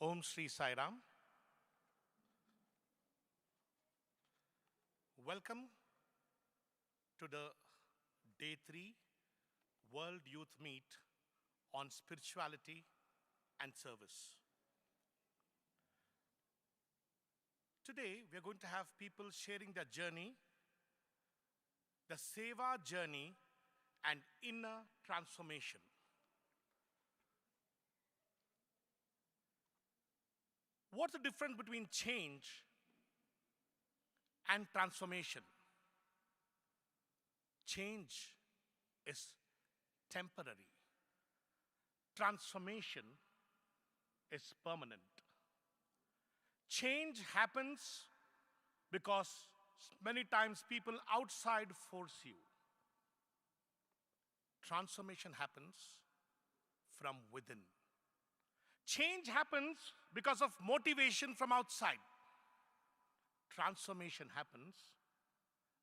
Om Shri Sai Ram. Welcome to the Day 3 World Youth Meet on Spirituality and Service. Today, we are going to have people sharing their journey, the Seva journey and inner transformation. What's the difference between change and transformation? Change is temporary. Transformation is permanent. Change happens because many times people outside force you. Transformation happens from within. Change happens because of motivation from outside. Transformation happens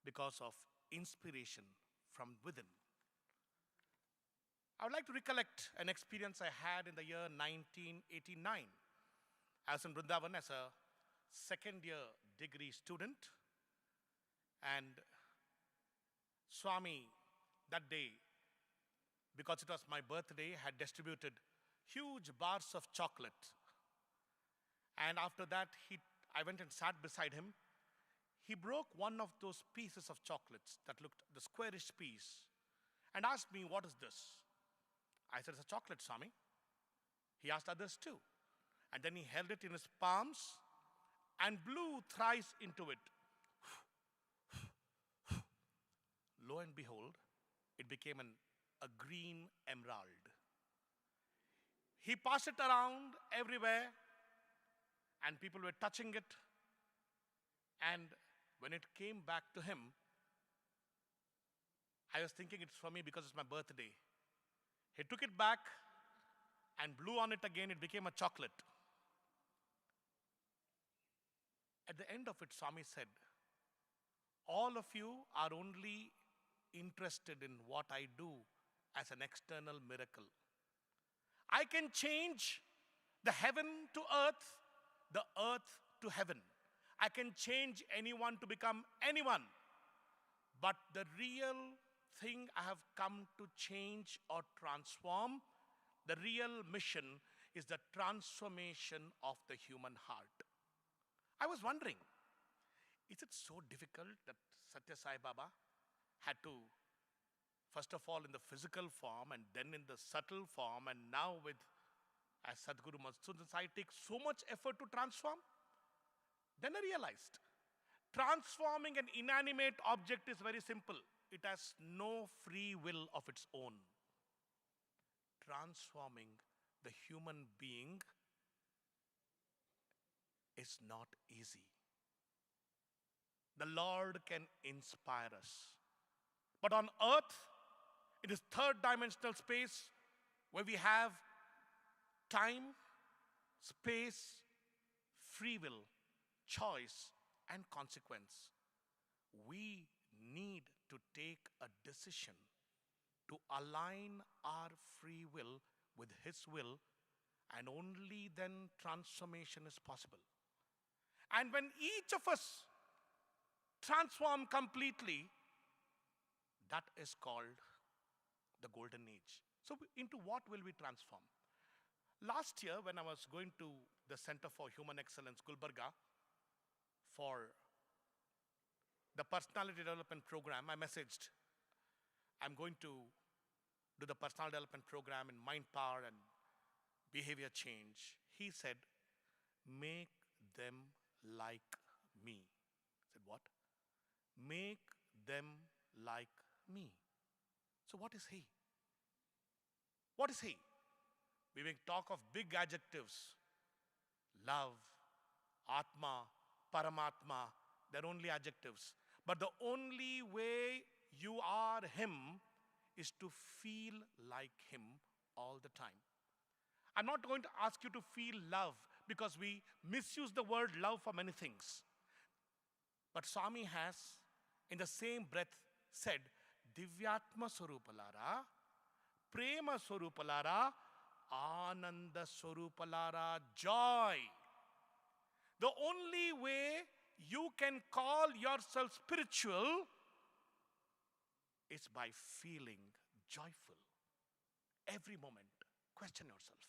because of inspiration from within. I would like to recollect an experience I had in the year 1989. I was in Vrindavan as a second-year degree student, and Swami that day, because it was my birthday, had distributed huge bars of chocolate. And after that, I went and sat beside him. He broke one of those pieces of chocolates that looked the squarish piece and asked me, "What is this?" I said, "It's a chocolate, Swami." He asked others too. And then he held it in his palms and blew thrice into it. Lo and behold, it became a green emerald. He passed it around everywhere, and people were touching it. And when it came back to him, I was thinking it's for me because it's my birthday. He took it back and blew on it again. It became a chocolate. At the end of it, Swami said, "All of you are only interested in what I do as an external miracle. I can change the heaven to earth, the earth to heaven. I can change anyone to become anyone. But the real thing I have come to change or transform, the real mission is the transformation of the human heart." I was wondering, is it so difficult that Satya Sai Baba had to, first of all in the physical form and then in the subtle form, and now with, as Sadguru Madhusudan, I take so much effort to transform? Then I realized, transforming an inanimate object is very simple. It has no free will of its own. Transforming the human being is not easy. The Lord can inspire us. But on earth, in this third dimensional space where we have time, space, free will, choice, and consequence, we need to take a decision to align our free will with His will, and only then transformation is possible. And when each of us transform completely, that is called the golden age. So into what will we transform? Last year, when I was going to the Center for Human Excellence, Gulbarga, for the personality development program, I messaged, I'm going to do the personality development program in mind power and behavior change. He said, "Make them like me." I said, "What?" "Make them like me." So what is He? What is He? We may talk of big adjectives. Love, Atma, Paramatma, they're only adjectives. But the only way you are Him is to feel like Him all the time. I'm not going to ask you to feel love, because we misuse the word love for many things. But Swami has, in the same breath, said, "Divyatma Swarupalara, Prema Swarupalara, Ananda Swarupalara, joy. The only way you can call yourself spiritual is by feeling joyful. Every moment, question yourself.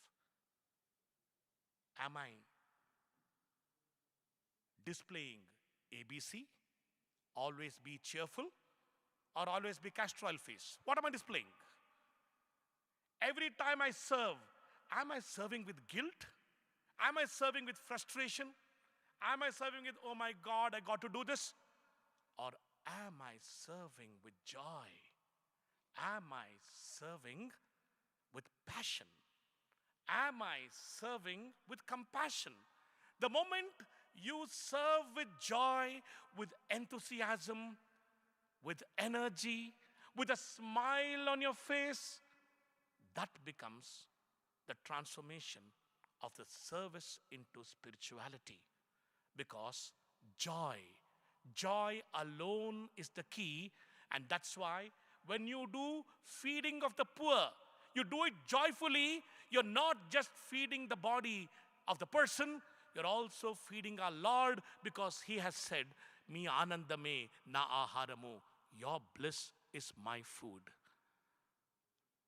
Am I displaying ABC? Always be cheerful? Or always be castor oil face? What am I displaying? Every time I serve, am I serving with guilt? Am I serving with frustration? Am I serving with, oh my God, I got to do this? Or am I serving with joy? Am I serving with passion? Am I serving with compassion? The moment you serve with joy, with enthusiasm, with energy, with a smile on your face, that becomes the transformation of the service into spirituality. Because joy alone is the key, and that's why when you do feeding of the poor, you do it joyfully. You're not just feeding the body of the person, you're also feeding our Lord, because He has said, "Mi anandame na aharamu," your bliss is my food.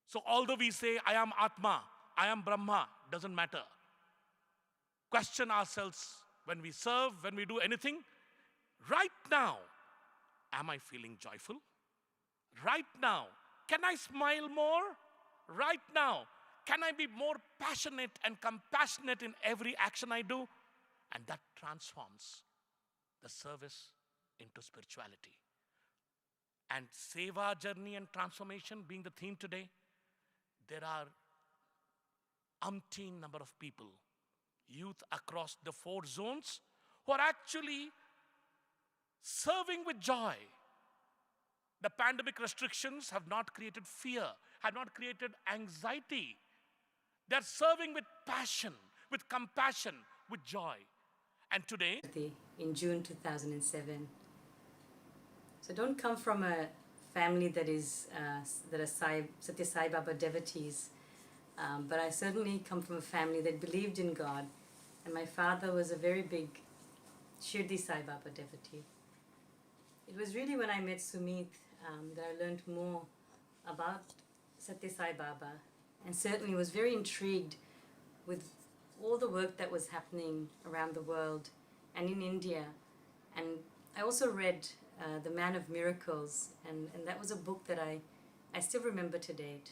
So although we say, I am Atma, I am Brahma, doesn't matter. Question ourselves when we serve, when we do anything. Right now, am I feeling joyful? Right now, can I smile more? Right now, can I be more passionate and compassionate in every action I do? And that transforms the service into spirituality. And Seva journey and transformation being the theme today, there are umpteen number of people, youth across the 4 zones, who are actually serving with joy. The pandemic restrictions have not created fear, have not created anxiety. They're serving with passion, with compassion, with joy. And today, in June 2007. So don't come from a family that are Sathya Sai Baba devotees, but I certainly come from a family that believed in God, and my father was a very big Shirdi Sai Baba devotee. It was really when I met Sumit that I learned more about Sathya Sai Baba, and certainly was very intrigued with all the work that was happening around the world and in India. And I also read The Man of Miracles, and that was a book that I still remember to date.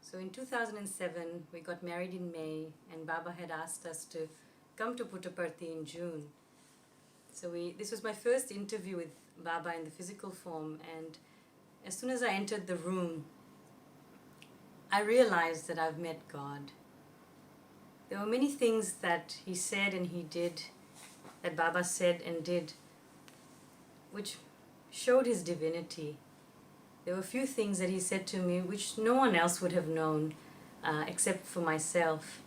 So in 2007, we got married in May, and Baba had asked us to come to Puttaparthi in June. So this was my first interview with Baba in the physical form, and as soon as I entered the room, I realized that I've met God. There were many things that he said and he did, that Baba said and did, which showed his divinity. There were a few things that he said to me which no one else would have known except for myself.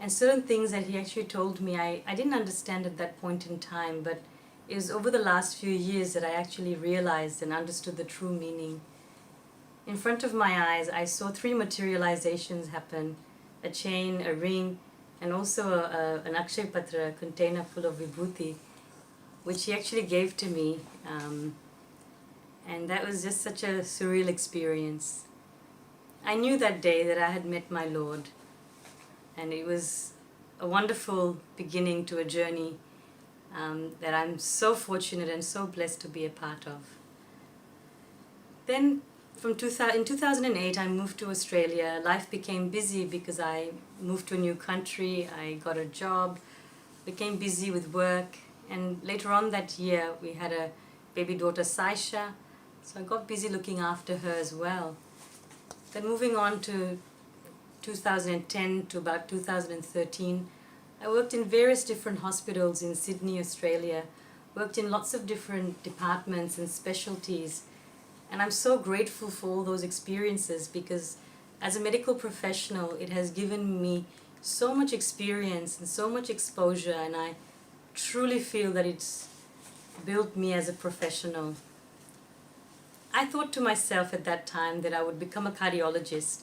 And certain things that he actually told me, I didn't understand at that point in time, but it was over the last few years that I actually realized and understood the true meaning. In front of my eyes, I saw 3 materializations happen: a chain, a ring, and also an Akshay Patra, a container full of vibhuti, which he actually gave to me. And that was just such a surreal experience. I knew that day that I had met my Lord, and it was a wonderful beginning to a journey that I'm so fortunate and so blessed to be a part of. Then in 2008, I moved to Australia. Life became busy because I moved to a new country, I got a job, became busy with work, and later on that year we had a baby daughter, Saisha, so I got busy looking after her as well. Then moving on to 2010 to about 2013, I worked in various different hospitals in Sydney, Australia, worked in lots of different departments and specialties. And I'm so grateful for all those experiences, because as a medical professional, it has given me so much experience and so much exposure, and I truly feel that it's built me as a professional. I thought to myself at that time that I would become a cardiologist.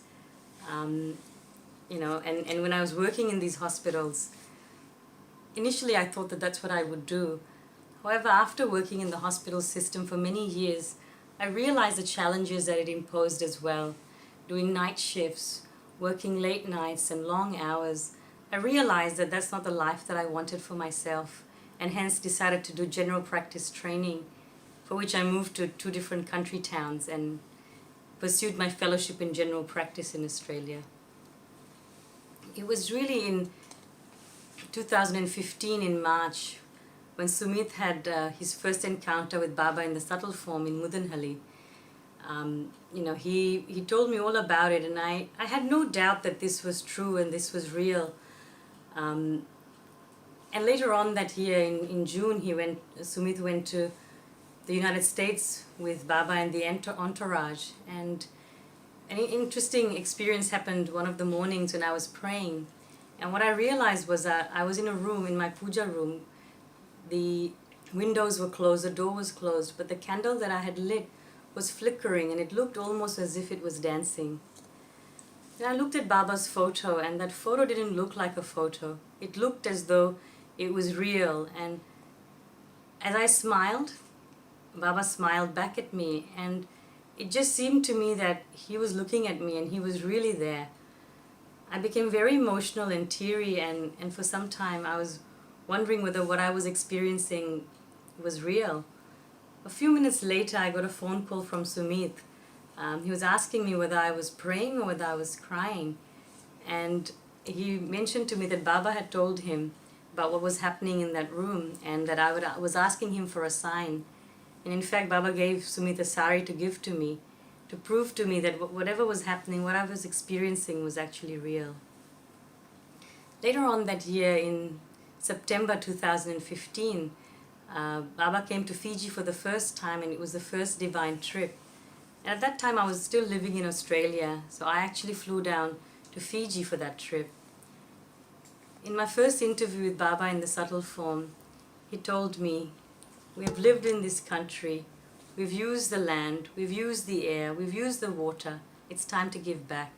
you know, and when I was working in these hospitals, initially I thought that that's what I would do. However, after working in the hospital system for many years, I realized the challenges that it imposed as well. Doing night shifts, working late nights and long hours, I realized that that's not the life that I wanted for myself, and hence decided to do general practice training, for which I moved to 2 different country towns and pursued my fellowship in general practice in Australia. It was really in 2015 in March when Sumit had his first encounter with Baba in the subtle form in Muddenahalli. You know, he told me all about it, and I had no doubt that this was true and this was real. And later on that year, in June, Sumit went to the United States with Baba and the entourage. And an interesting experience happened one of the mornings when I was praying. And what I realized was that I was in a room, in my puja room. The windows were closed, the door was closed, but the candle that I had lit was flickering, and it looked almost as if it was dancing. Then I looked at Baba's photo, and that photo didn't look like a photo. It looked as though it was real. And as I smiled, Baba smiled back at me, and it just seemed to me that he was looking at me and he was really there. I became very emotional and teary, and for some time I was wondering whether what I was experiencing was real. A few minutes later, I got a phone call from Sumit. He was asking me whether I was praying or whether I was crying. And he mentioned to me that Baba had told him about what was happening in that room, and that I was asking him for a sign. And in fact, Baba gave Sumit a sari to give to me, to prove to me that whatever was happening, what I was experiencing was actually real. Later on that year, in September 2015, Baba came to Fiji for the first time, and it was the first divine trip. And at that time I was still living in Australia, so I actually flew down to Fiji for that trip. In my first interview with Baba in the subtle form, he told me, "We have lived in this country, we've used the land, we've used the air, we've used the water, it's time to give back.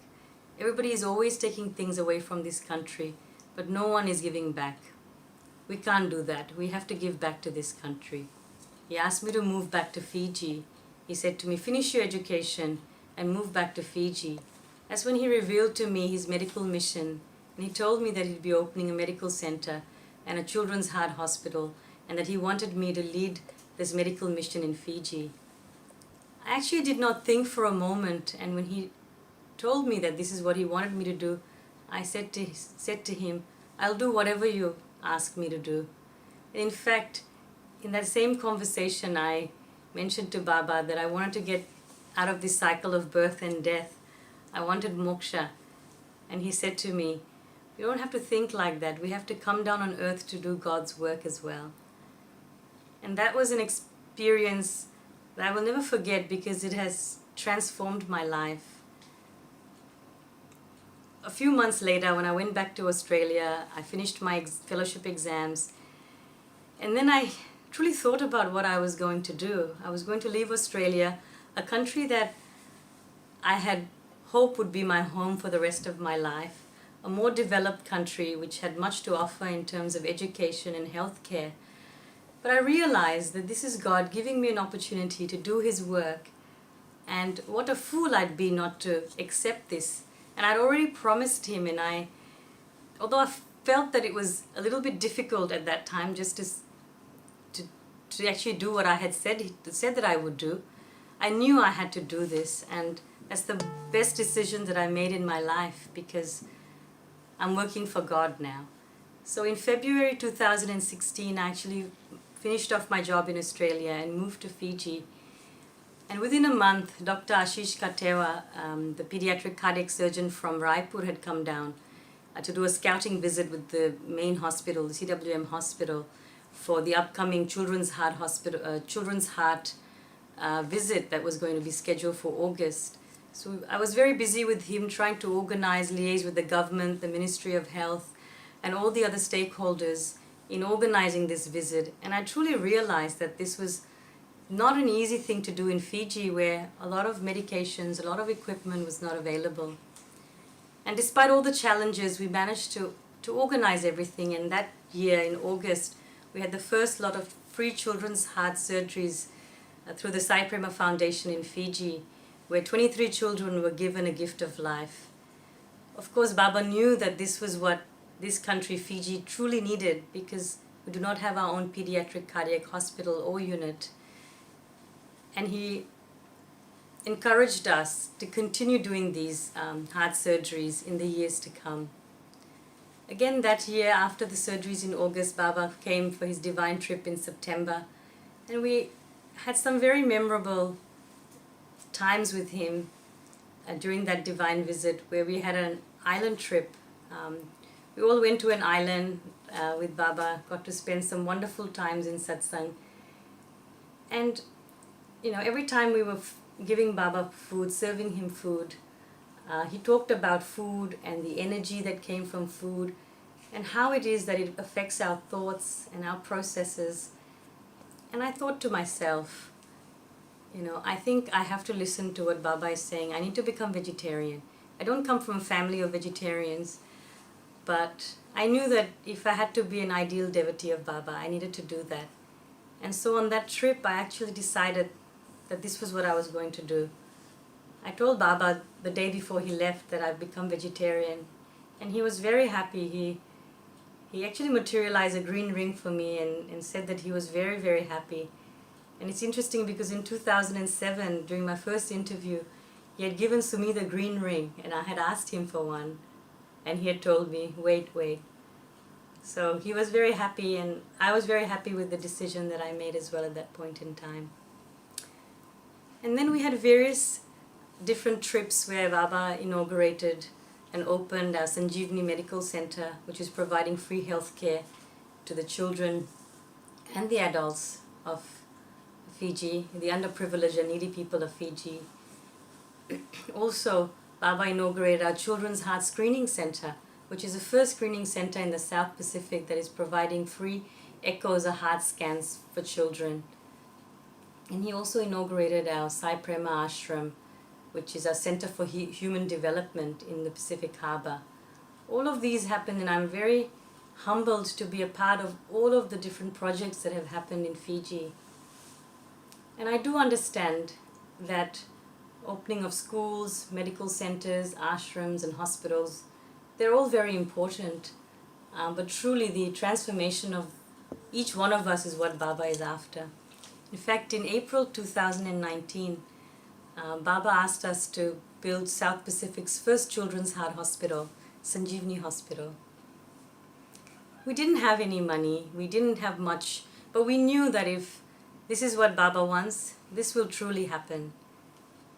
Everybody is always taking things away from this country, but no one is giving back. We can't do that. We have to give back to this country." He asked me to move back to Fiji. He said to me, "Finish your education and move back to Fiji." That's when he revealed to me his medical mission, and he told me that he'd be opening a medical center and a children's heart hospital, and that he wanted me to lead this medical mission in Fiji. I actually did not think for a moment, and when he told me that this is what he wanted me to do, I said to him, "I'll do whatever you ask me to do." In fact, in that same conversation, I mentioned to Baba that I wanted to get out of this cycle of birth and death. I wanted moksha. And he said to me, "You don't have to think like that. We have to come down on earth to do God's work as well." And that was an experience that I will never forget, because it has transformed my life. A few months later, when I went back to Australia, I finished my fellowship exams, and then I truly thought about what I was going to do. I was going to leave Australia, a country that I had hoped would be my home for the rest of my life, a more developed country which had much to offer in terms of education and healthcare. But I realized that this is God giving me an opportunity to do His work, and what a fool I'd be not to accept this. And I'd already promised him, and although I felt that it was a little bit difficult at that time just to actually do what I had said that I would do, I knew I had to do this, and that's the best decision that I made in my life, because I'm working for God now. So in February 2016, I actually finished off my job in Australia and moved to Fiji. And within a month, Dr. Ashish Katewa, the pediatric cardiac surgeon from Raipur, had come down to do a scouting visit with the main hospital, the CWM hospital, for the upcoming children's heart visit that was going to be scheduled for August. So I was very busy with him, trying to liaise with the government, the Ministry of Health, and all the other stakeholders in organizing this visit. And I truly realized that this was not an easy thing to do in Fiji, where a lot of medications, a lot of equipment was not available. And despite all the challenges, we managed to organize everything. And that year in August, we had the first lot of free children's heart surgeries through the Sai Prema Foundation in Fiji, where 23 children were given a gift of life. Of course, Baba knew that this was what this country, Fiji, truly needed, because we do not have our own pediatric cardiac hospital or unit. And he encouraged us to continue doing these heart surgeries in the years to come. Again, that year, after the surgeries in August, Baba came for his divine trip in September. And we had some very memorable times with him during that divine visit, where we had an island trip. We all went to an island with Baba, got to spend some wonderful times in satsang. And, every time we were giving Baba food, serving him food, he talked about food and the energy that came from food and how it is that it affects our thoughts and our processes. And I thought to myself, I think I have to listen to what Baba is saying. I need to become vegetarian. I don't come from a family of vegetarians, but I knew that if I had to be an ideal devotee of Baba, I needed to do that. And so on that trip, I actually decided that this was what I was going to do. I told Baba the day before he left that I've become vegetarian, and he was very happy. He actually materialized a green ring for me and said that he was very, very happy. And it's interesting because in 2007, during my first interview, he had given Sumi the green ring, and I had asked him for one, and he had told me, wait. So he was very happy, and I was very happy with the decision that I made as well at that point in time. And then we had various different trips where Baba inaugurated and opened our Sanjeevani Medical Center, which is providing free health care to the children and the adults of Fiji, the underprivileged and needy people of Fiji. Also, Baba inaugurated our Children's Heart Screening Center, which is the first screening center in the South Pacific that is providing free echoes or heart scans for children. And he also inaugurated our Sai Prema Ashram, which is our Center for Human Development in the Pacific Harbor. All of these happened, and I'm very humbled to be a part of all of the different projects that have happened in Fiji. And I do understand that opening of schools, medical centers, ashrams and hospitals, they're all very important. But truly the transformation of each one of us is what Baba is after. In fact, in April 2019, Baba asked us to build South Pacific's first children's heart hospital, Sanjeevani Hospital. We didn't have any money, we didn't have much, but we knew that if this is what Baba wants, this will truly happen.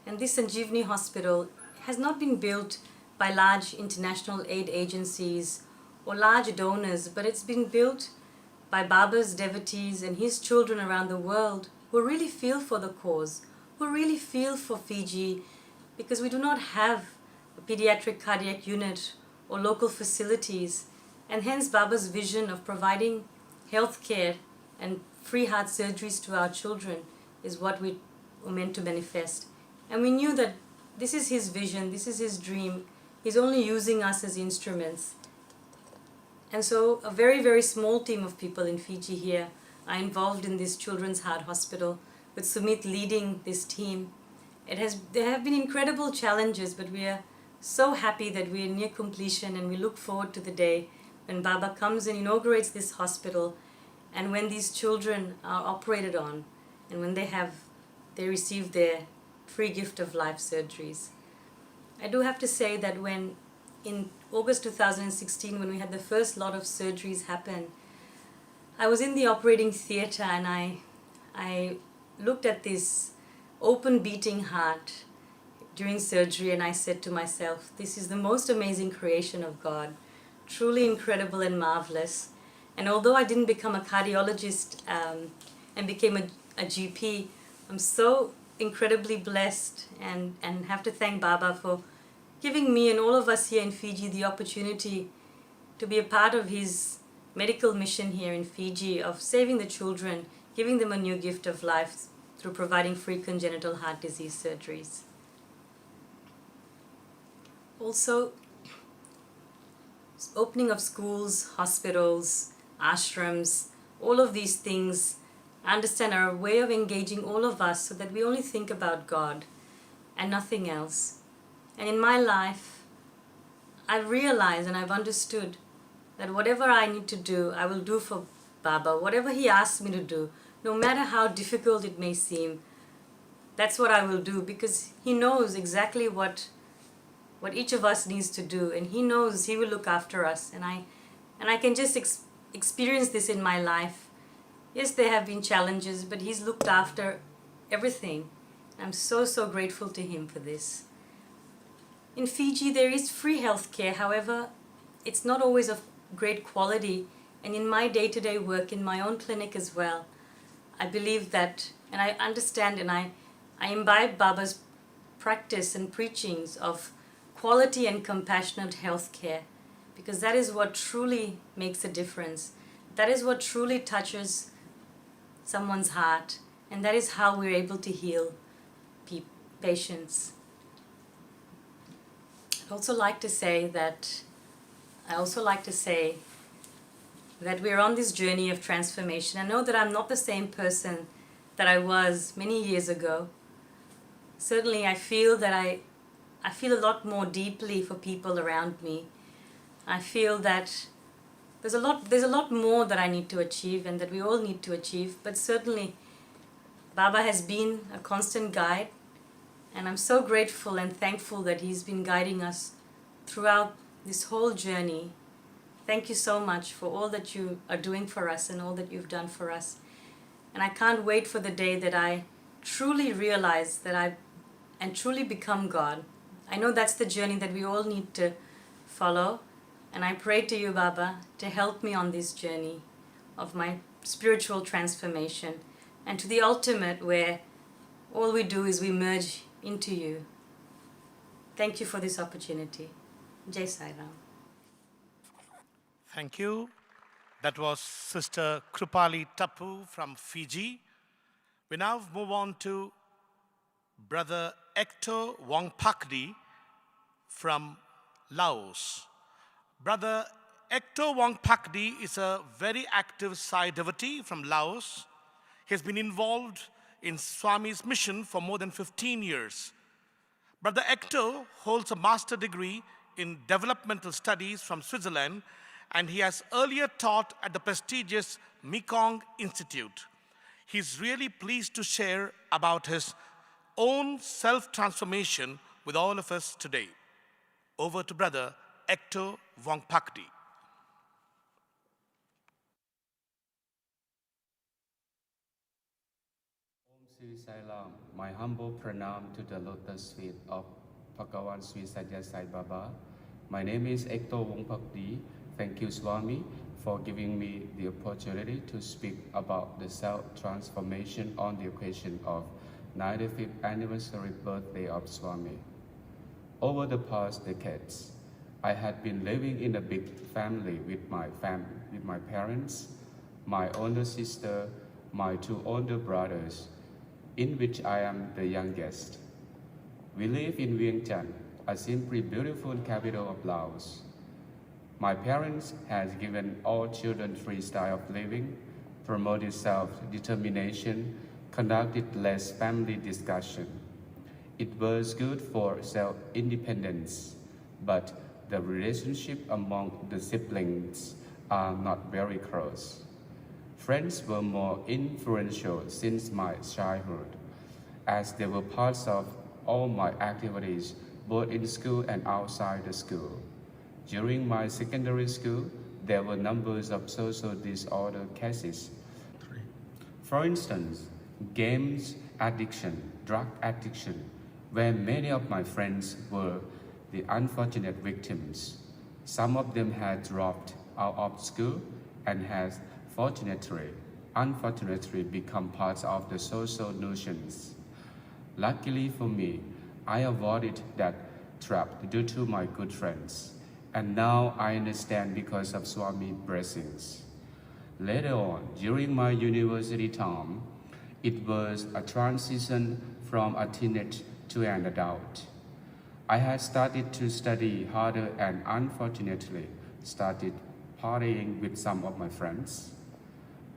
And this Sanjeevani Hospital has not been built by large international aid agencies or large donors, but it's been built by Baba's devotees and his children around the world who really feel for the cause, who really feel for Fiji, because we do not have a pediatric cardiac unit or local facilities, and hence Baba's vision of providing health care and free heart surgeries to our children is what we were meant to manifest. And we knew that this is his vision, this is his dream. He's only using us as instruments. And so a very, very small team of people in Fiji here are involved in this Children's Heart Hospital, with Sumit leading this team. There have been incredible challenges, but we are so happy that we are near completion, and we look forward to the day when Baba comes and inaugurates this hospital, and when these children are operated on, and when they receive their free gift of life surgeries. I do have to say that when in August 2016, when we had the first lot of surgeries happen, I was in the operating theater, and I looked at this open beating heart during surgery, and I said to myself, this is the most amazing creation of God, truly incredible and marvelous. And although I didn't become a cardiologist and became a GP, I'm so incredibly blessed and have to thank Baba for giving me and all of us here in Fiji the opportunity to be a part of his medical mission here in Fiji of saving the children, giving them a new gift of life through providing free congenital heart disease surgeries. Also, opening of schools, hospitals, ashrams, all of these things, I understand, are a way of engaging all of us so that we only think about God and nothing else. And in my life, I've realized and I've understood that whatever I need to do, I will do for Baba. Whatever he asks me to do, no matter how difficult it may seem, that's what I will do, because he knows exactly what each of us needs to do, and he knows he will look after us. And I can just experience this in my life. Yes, there have been challenges, but he's looked after everything. I'm so grateful to him for this. In Fiji, there is free healthcare. However, it's not always of great quality. And in my day-to-day work, in my own clinic as well, I believe that, and I understand, and I imbibe Baba's practice and preachings of quality and compassionate healthcare, because that is what truly makes a difference. That is what truly touches someone's heart, and that is how we're able to heal patients. I'd also like to say that we're on this journey of transformation. I know that I'm not the same person that I was many years ago. Certainly I feel that I feel a lot more deeply for people around me. I feel that there's a lot more that I need to achieve and that we all need to achieve, but certainly Baba has been a constant guide, and I'm so grateful and thankful that he's been guiding us throughout this whole journey. Thank you so much for all that you are doing for us and all that you've done for us. And I can't wait for the day that I truly realize and truly become God. I know that's the journey that we all need to follow. And I pray to you, Baba, to help me on this journey of my spiritual transformation and to the ultimate where all we do is we merge into you. Thank you for this opportunity. Jai Sai Ram. Thank you. That was Sister Krupali Tapu from Fiji. We now move on to Brother Hector Wong Pakhti from Laos. Brother Hector Wong Pakhti is a very active Sai devotee from Laos. He has been involved in Swami's mission for more than 15 years. Brother Hector holds a master degree in developmental studies from Switzerland, and he has earlier taught at the prestigious Mekong Institute. He's really pleased to share about his own self-transformation with all of us today. Over to Brother Hector Wong Pakhti. Om Sri Sai Ram, my humble pranam to the lotus feet of Bhagawan Sri Sathya Sai Baba. My name is Hector Wong Pakhti. Thank you, Swami, for giving me the opportunity to speak about the self-transformation on the occasion of 95th anniversary birthday of Swami. Over the past decades, I had been living in a big family with my parents, my older sister, my two older brothers, in which I am the youngest. We live in Vientiane, a simply beautiful capital of Laos. My parents has given all children free style of living, promoted self-determination, conducted less family discussion. It was good for self-independence, but the relationship among the siblings are not very close. Friends were more influential since my childhood, as they were parts of all my activities, both in school and outside the school. During my secondary school, there were numbers of social disorder cases. For instance, games addiction, drug addiction, where many of my friends were the unfortunate victims. Some of them had dropped out of school and has unfortunately become parts of the social notions. Luckily for me, I avoided that trap due to my good friends, and now I understand because of Swami's blessings. Later on, during my university time, it was a transition from a teenager to an adult. I had started to study harder, and unfortunately, started partying with some of my friends.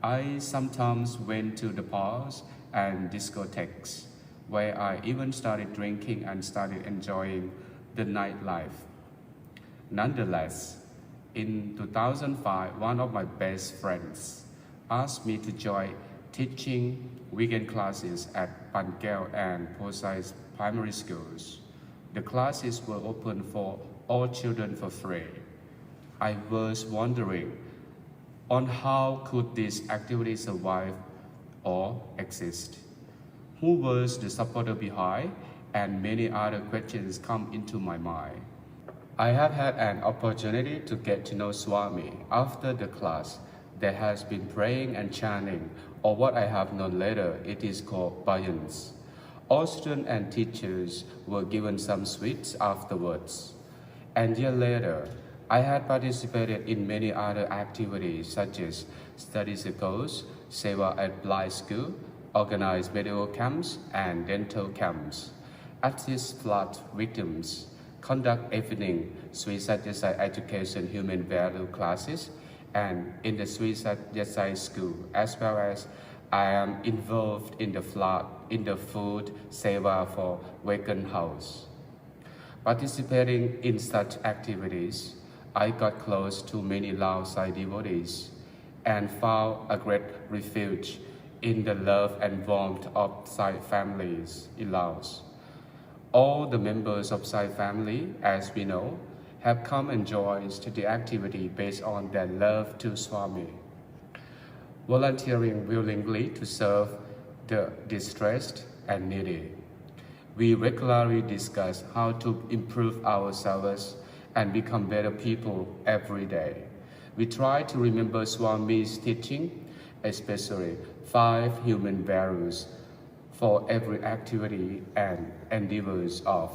I sometimes went to the bars and discotheques, where I even started drinking and started enjoying the nightlife. Nonetheless, in 2005, one of my best friends asked me to join teaching weekend classes at Pankeo and Posai's primary schools. The classes were open for all children for free. I was wondering on how could this activity survive or exist? Who was the supporter behind? And many other questions come into my mind. I have had an opportunity to get to know Swami after the class. There has been praying and chanting, or what I have known later, it is called bhajans. All students and teachers were given some sweets afterwards. And year later, I had participated in many other activities such as study circles, seva at blind school, organized medical camps and dental camps, assist flood victims, conduct evening suicide education human value classes, and in the suicide school, as well as I am involved in the food seva for vacant house. Participating in such activities, I got close to many Laosite devotees and found a great refuge in the love and warmth of Sai families in Laos. All the members of Sai family, as we know, have come and joined the activity based on their love to Swami, volunteering willingly to serve the distressed and needy. We regularly discuss how to improve our service and become better people every day. We try to remember Swami's teaching, especially 5 human values for every activity and endeavors of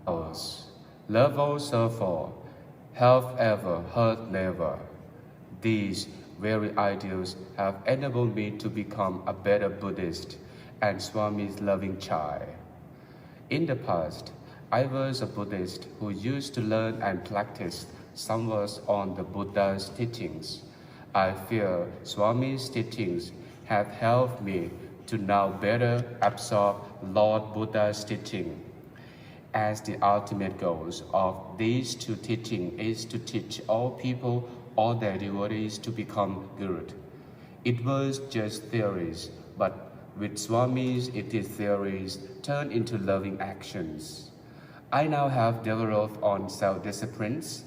ours. Love all, serve all, help ever, hurt never. These very ideals have enabled me to become a better Buddhist and Swami's loving child. In the past, I was a Buddhist who used to learn and practice somewhat on the Buddha's teachings. I feel Swami's teachings have helped me to now better absorb Lord Buddha's teaching. As the ultimate goals of these 2 teachings is to teach all people, all their devotees to become good. It was just theories, but with Swami's, it is theories turned into loving actions. I now have developed on self-disciplines.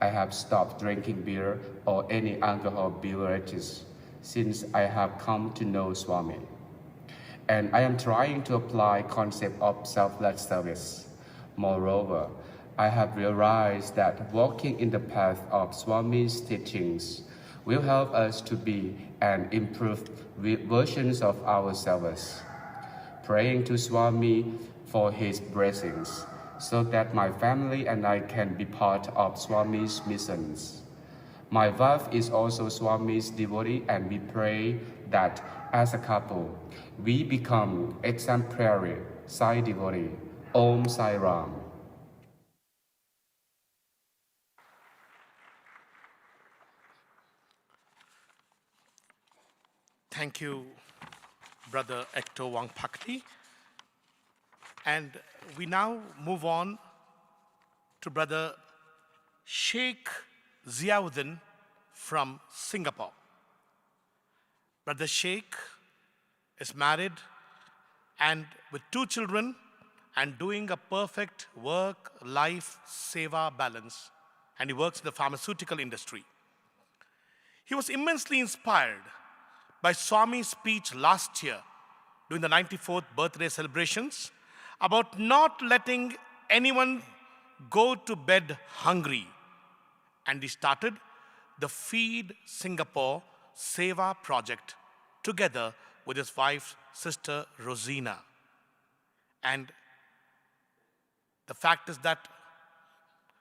I have stopped drinking beer or any alcohol beverages since I have come to know Swami. And I am trying to apply concept of selfless service. Moreover, I have realized that walking in the path of Swami's teachings will help us to be an improved versions of ourselves. Praying to Swami for his blessings, so that my family and I can be part of Swami's missions. My wife is also Swami's devotee, and we pray that as a couple, we become exemplary Sai devotee. Om Sai Ram. Thank you, Brother Hector Wong Pakhti. And we now move on to Brother Sheikh Ziauddin from Singapore. Brother Sheikh is married and with 2 children and doing a perfect work-life seva balance. And he works in the pharmaceutical industry. He was immensely inspired by Swami's speech last year during the 94th birthday celebrations about not letting anyone go to bed hungry. And he started the Feed Singapore Seva project together with his wife, Sister Rosina. And the fact is that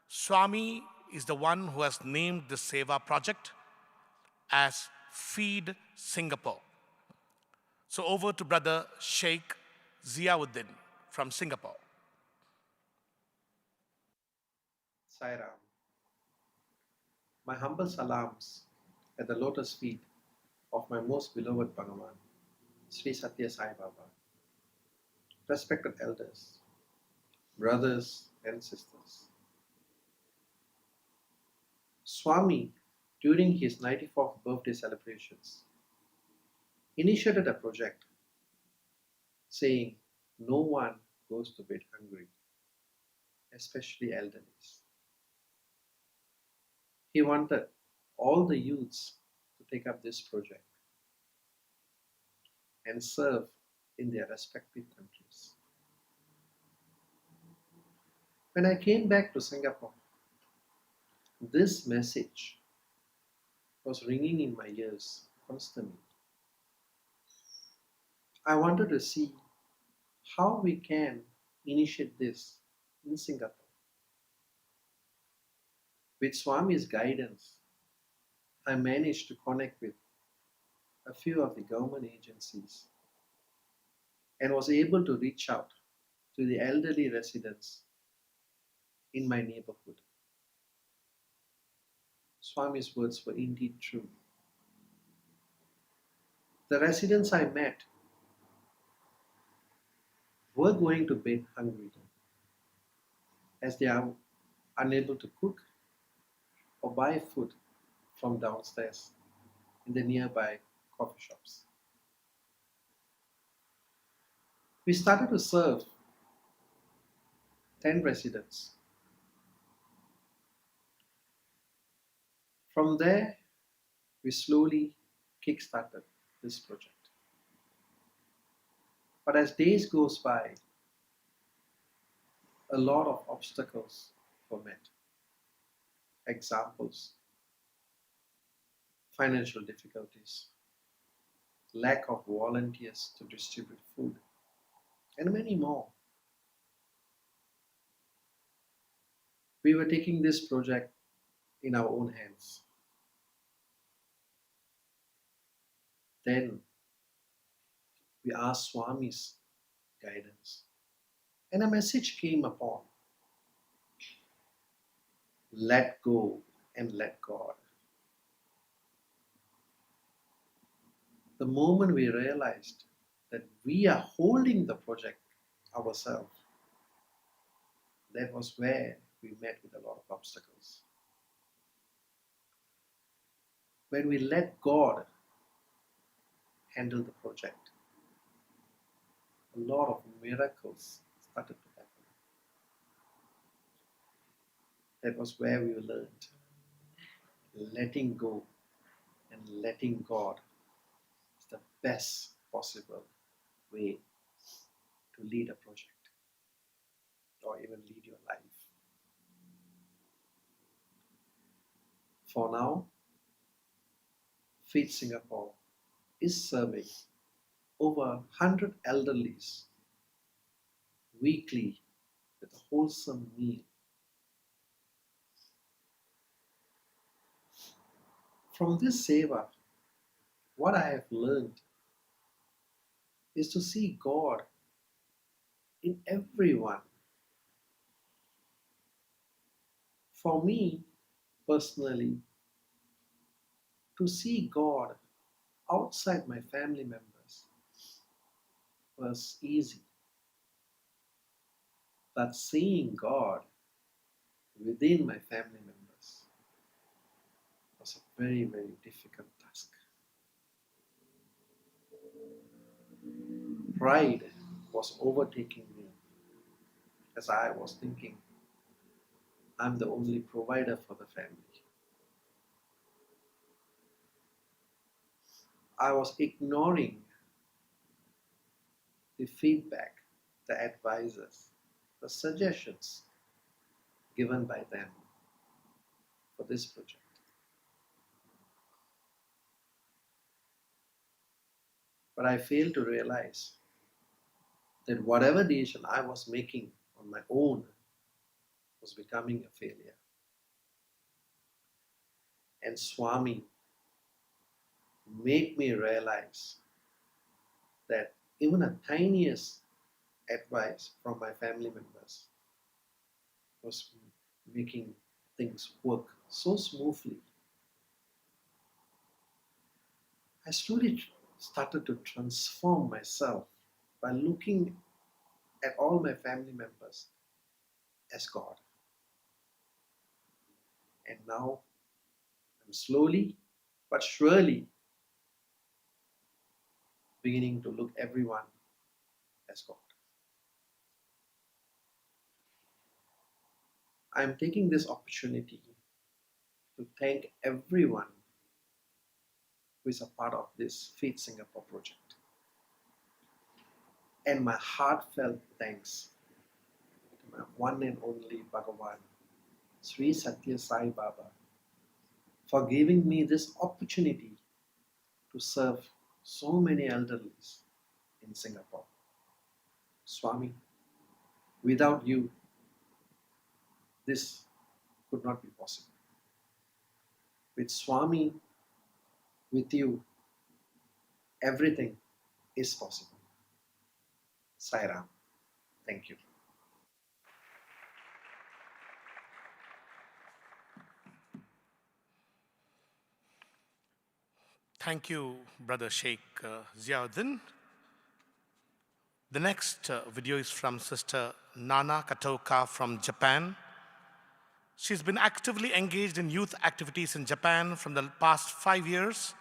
Swami is the one who has named the Seva project as Feed Singapore. So over to Brother Sheikh Ziauddin from Singapore. Sai Ram. My humble salams at the lotus feet of my most beloved Bhagawan, Sri Sathya Sai Baba, respected elders, brothers and sisters. Swami, during his 94th birthday celebrations, initiated a project saying no one goes to bed hungry, especially elderlies. He wanted all the youths to take up this project and serve in their respective countries. When I came back to Singapore, this message was ringing in my ears constantly. I wanted to see how we can initiate this in Singapore. With Swami's guidance, I managed to connect with a few of the government agencies and was able to reach out to the elderly residents in my neighborhood. Swami's words were indeed true. The residents I met were going to bed hungry as they are unable to cook or buy food from downstairs in the nearby coffee shops. We started to serve 10 residents. From there, we slowly kick-started this project. But as days goes by, a lot of obstacles were met. Examples: financial difficulties, lack of volunteers to distribute food, and many more. We were taking this project in our own hands. Then we asked Swami's guidance, and a message came upon: let go and let God. The moment we realized that we are holding the project ourselves, that was where we met with a lot of obstacles. When we let God handle the project, a lot of miracles started to happen. That was where we learned letting go and letting God is the best possible way to lead a project or even lead your life. For now, Faith Singapore is serving over 100 elderlies weekly with a wholesome meal. From this seva, what I have learned is to see God in everyone. For me, personally, to see God outside my family members was easy. But seeing God within my family members was a very, very difficult task. Pride was overtaking me as I was thinking I'm the only provider for the family. I was ignoring the feedback, the advices, the suggestions given by them for this project. But I failed to realize that whatever decision I was making on my own was becoming a failure. And Swami made me realize that even a tiniest advice from my family members was making things work so smoothly I slowly started to transform myself by looking at all my family members as God. And now I'm slowly but surely beginning to look everyone as God. I'm taking this opportunity to thank everyone who is a part of this Faith Singapore project. And my heartfelt thanks to my one and only Bhagawan, Sri Sathya Sai Baba, for giving me this opportunity to serve so many elderlies in Singapore. Swami, without you, this could not be possible. With Swami, with you, everything is possible. Sai Ram. Thank you. Thank you, Brother Sheikh Ziauddin. The next video is from Sister Nana Katoka from Japan. She's been actively engaged in youth activities in Japan from the past 5 years.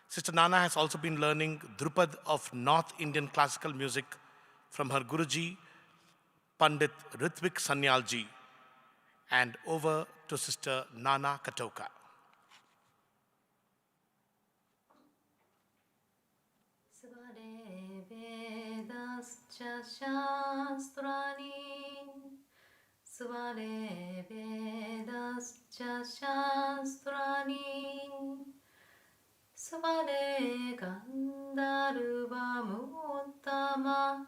Sister Nana has also been learning Drupad of North Indian classical music from her Guruji, Pandit Ritvik Sanyalji. And over to Sister Nana Katoka. Svare Vedascha Shastrani Svare Vedascha Shastrani Svare Gandharva Muttamam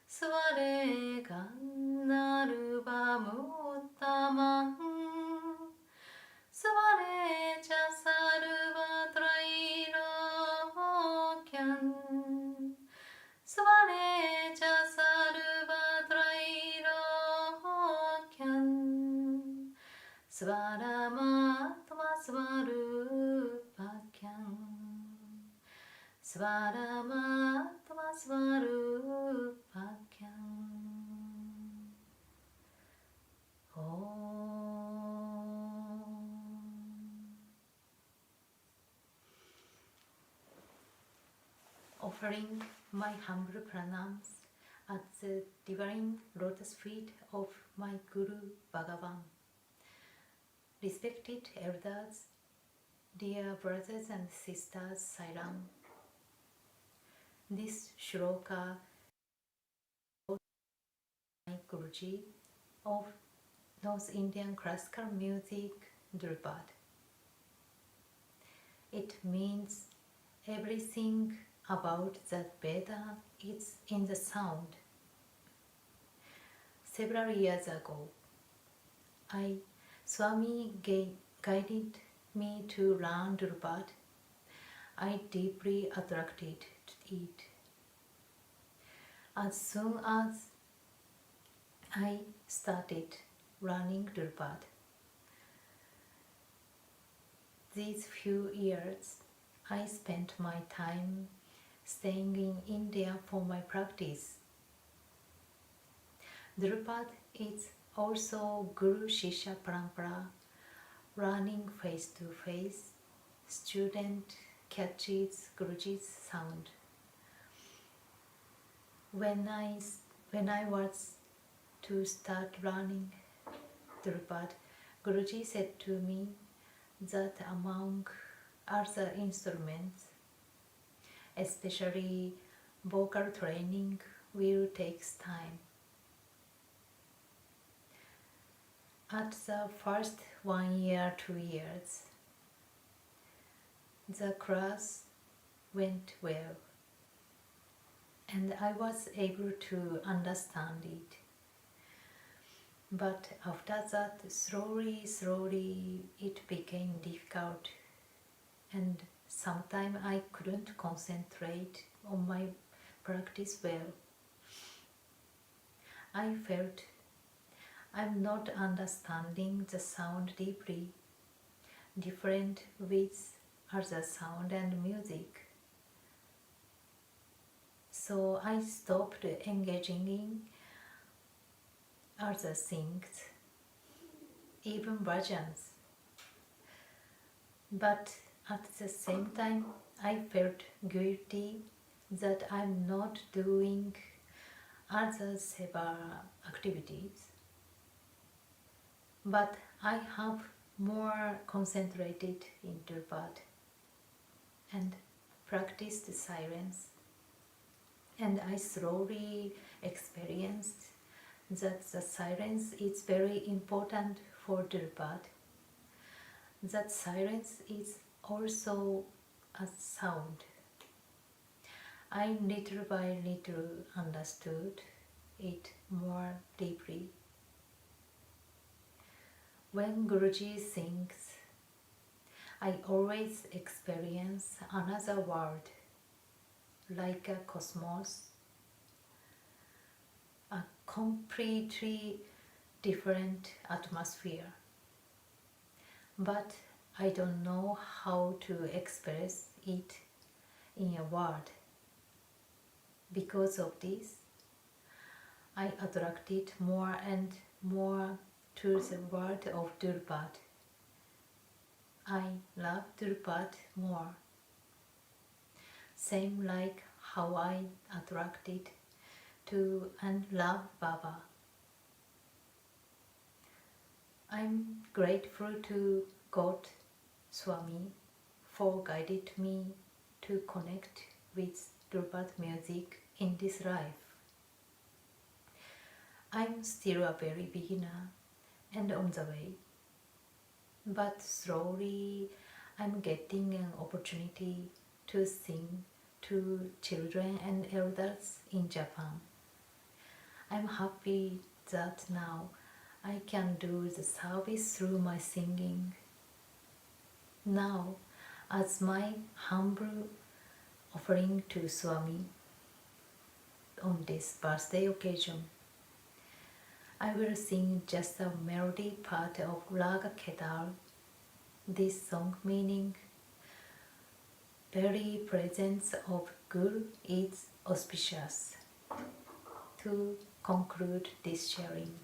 Svare Gandharva Muttamam Svare cha sarva trailokyan Svare cha sarva trailokyan Svaramatma svarupakyan Svaramatma svarupakyan Offering my humble pranams at the divine lotus feet of my Guru Bhagawan. Respected elders, dear brothers and sisters, Sairam. This shloka of my Guruji of North Indian classical music, Drupad. It means everything about that Veda is in the sound. Several years ago, Swami guided me to learn Drupad. I deeply attracted to it. As soon as I started learning Drupad, these few years I spent my time staying in India for my practice. Drupad is also Guru Shishya Parampara, learning face to face. Student catches Guruji's sound. When I was to start learning Drupad, Guruji said to me that among other instruments, especially vocal training, will take time. At the first 1 year, 2 years, the class went well, and I was able to understand it. But after that, slowly it became difficult, and sometimes I couldn't concentrate on my practice well. I felt I'm not understanding the sound deeply, different with are the sound and music. So I stopped engaging in other things, even bhajans. But at the same time, I felt guilty that I'm not doing other seva activities. But I have more concentrated into Bhatt and practiced silence. And I slowly experienced that the silence is very important for Bhatt. That silence is also a sound. I little by little understood it more deeply. When Guruji sings, I always experience another world, like a cosmos, a completely different atmosphere. But I don't know how to express it in a word. Because of this, I attracted more and more to the world of Bhatt. I love Bhatt more. Same like how I attracted to and love Baba. I'm grateful to God, Swami, for guided me to connect with Bhatt music in this life. I'm still a very beginner and on the way, but slowly I'm getting an opportunity to sing to children and elders in Japan. I'm happy that now I can do the service through my singing. Now, as my humble offering to Swami on this birthday occasion, I will sing just a melody part of Raga Kedar. This song meaning very presence of Guru is auspicious. To conclude this sharing.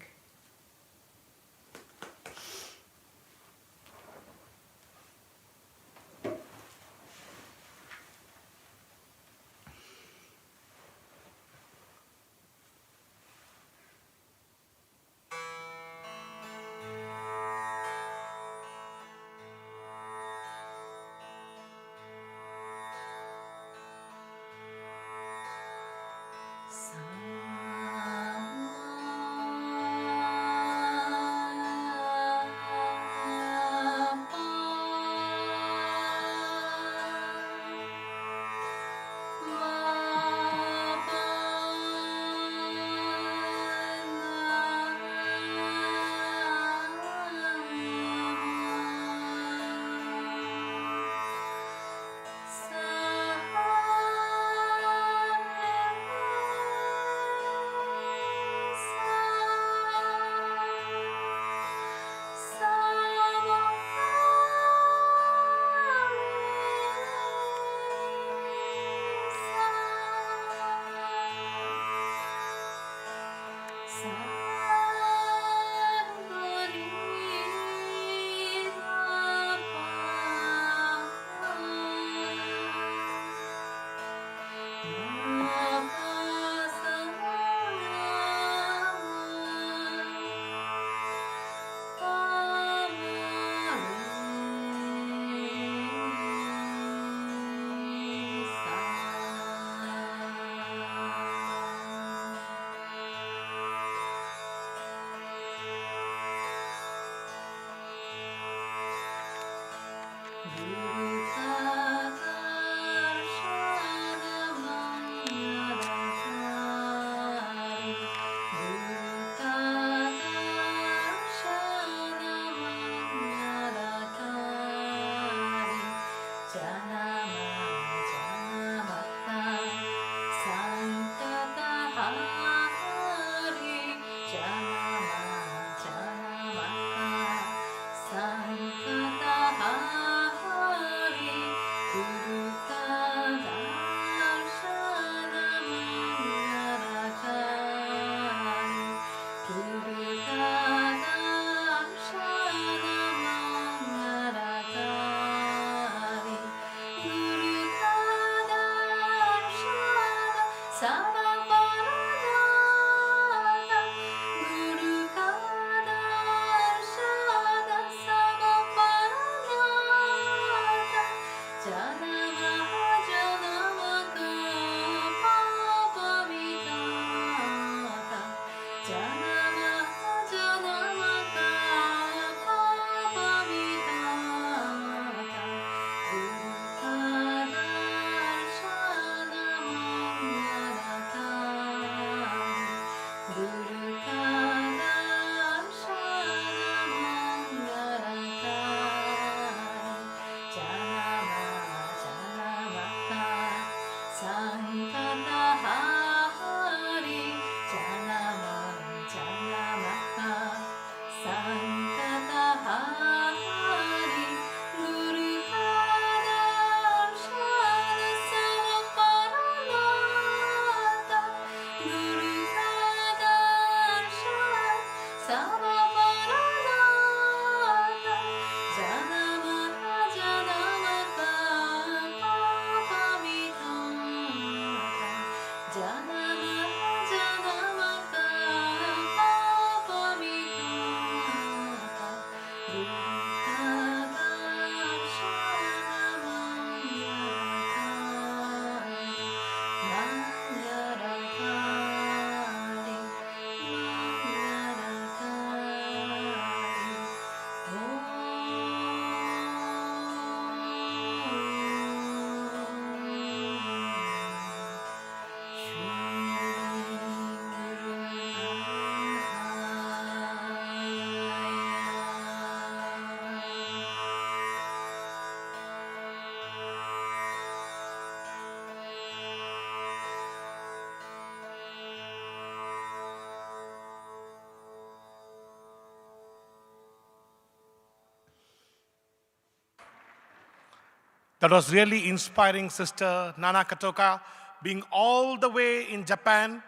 That was really inspiring, Sister Nana Katoka, being all the way in Japan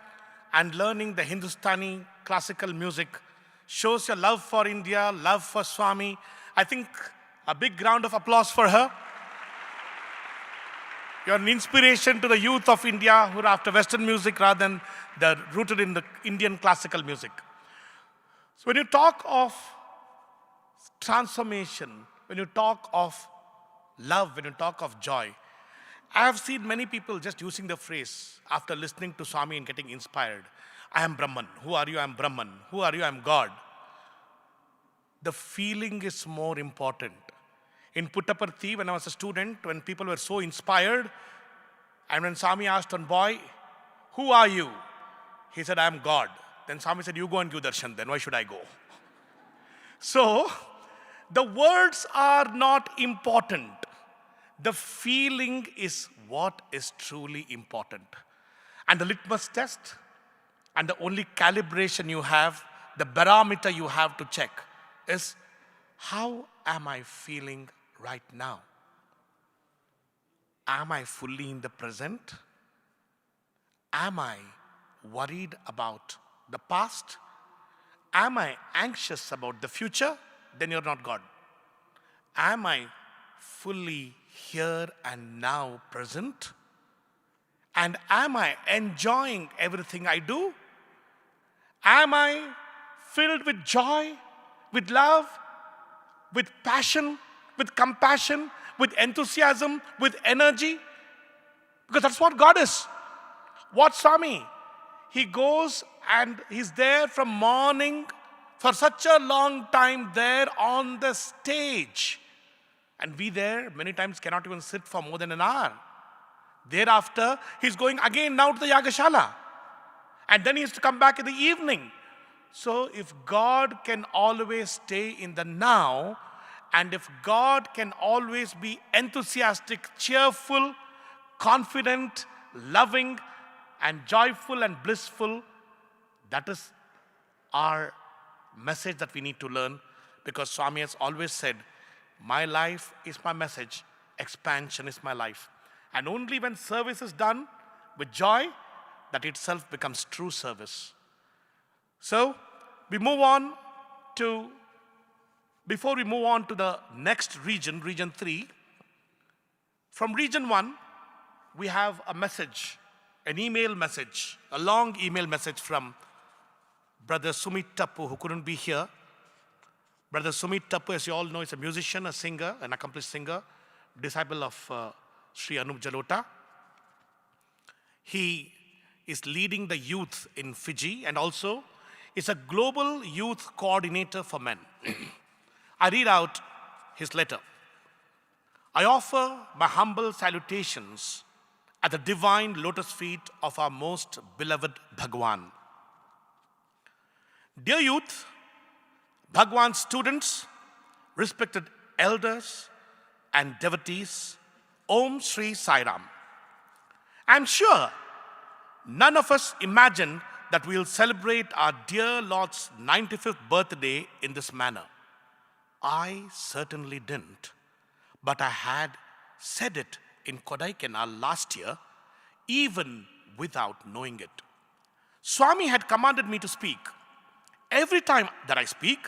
and learning the Hindustani classical music. Shows your love for India, love for Swami. I think a big round of applause for her. You're an inspiration to the youth of India who are after Western music rather than they're rooted in the Indian classical music. So when you talk of transformation, when you talk of love, when you talk of joy, I have seen many people just using the phrase after listening to Swami and getting inspired. I am Brahman. Who are you? I am Brahman. Who are you? I am God. The feeling is more important. In Puttaparthi, when I was a student, when people were so inspired, and when Swami asked one boy, who are you? He said, I am God. Then Swami said, you go and give darshan then. Why should I go? So, the words are not important. The feeling is what is truly important. And the litmus test and the only calibration you have, the barometer you have to check is, how am I feeling right now? Am I fully in the present? Am I worried about the past? Am I anxious about the future? Then you're not God. Am I fully here and now present? And am I enjoying everything I do? Am I filled with joy, with love, with passion, with compassion, with enthusiasm, with energy? Because that's what God is. What Swami? He goes and he's there from morning for such a long time there on the stage. And we there many times cannot even sit for more than an hour. Thereafter, he's going again now to the Yagashala. And then he has to come back in the evening. So if God can always stay in the now, and if God can always be enthusiastic, cheerful, confident, loving, and joyful and blissful, that is our message that we need to learn, because Swami has always said, my life is my message, expansion is my life. And only when service is done with joy, that itself becomes true service. So, before we move on to the next region, region 3, from region 1, we have a message an email message, a long email message from Brother Sumit Tappu, who couldn't be here. Brother Sumit Tappu, as you all know, is a musician, a singer, an accomplished singer, disciple of Sri Anup Jalota. He is leading the youth in Fiji and also is a global youth coordinator for men. I read out his letter. I offer my humble salutations at the divine lotus feet of our most beloved Bhagawan. Dear youth, Bhagawan students, respected elders and devotees, Om Sri Sai Ram. I'm sure none of us imagined that we'll celebrate our dear Lord's 95th birthday in this manner. I certainly didn't, but I had said it in Kodaikanal last year, even without knowing it. Swami had commanded me to speak. Every time that I speak,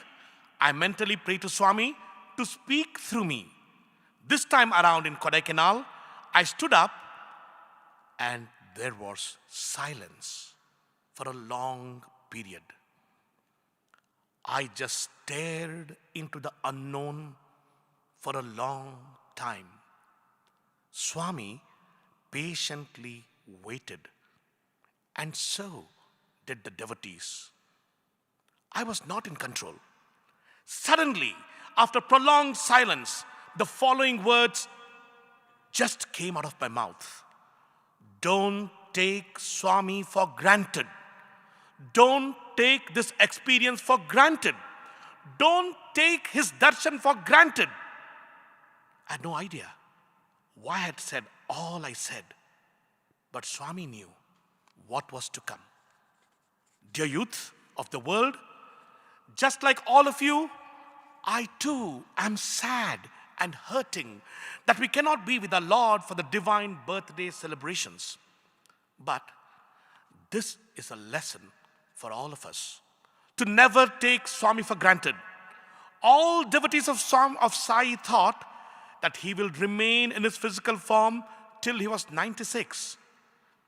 I mentally pray to Swami to speak through me. This time around in Kodaikanal, I stood up and there was silence for a long period. I just stared into the unknown for a long time. Swami patiently waited, and so did the devotees. I was not in control. Suddenly, after prolonged silence, the following words just came out of my mouth. Don't take Swami for granted. Don't take this experience for granted. Don't take his darshan for granted. I had no idea why I had said all I said, but Swami knew what was to come. Dear youth of the world, just like all of you, I too am sad and hurting that we cannot be with our Lord for the divine birthday celebrations. But this is a lesson for all of us to never take Swami for granted. All devotees of Sai thought that he will remain in his physical form till he was 96.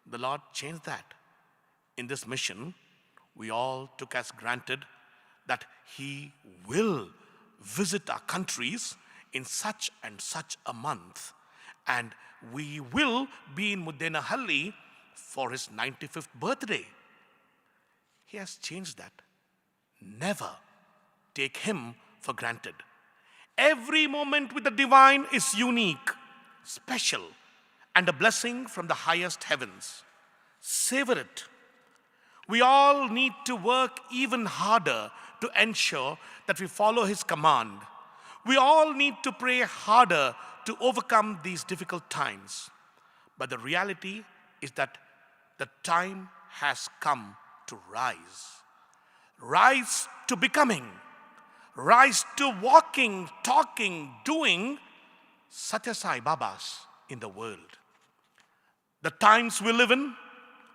The Lord changed that. In this mission, we all took as granted that he will visit our countries in such and such a month, and we will be in Muddenahalli for his 95th birthday. He has changed that. Never take him for granted. Every moment with the divine is unique, special, and a blessing from the highest heavens. Savor it. We all need to work even harder to ensure that we follow his command. We all need to pray harder to overcome these difficult times. But the reality is that the time has come to rise. Rise to becoming. Rise to walking, talking, doing Satya Sai Babas in the world. The times we live in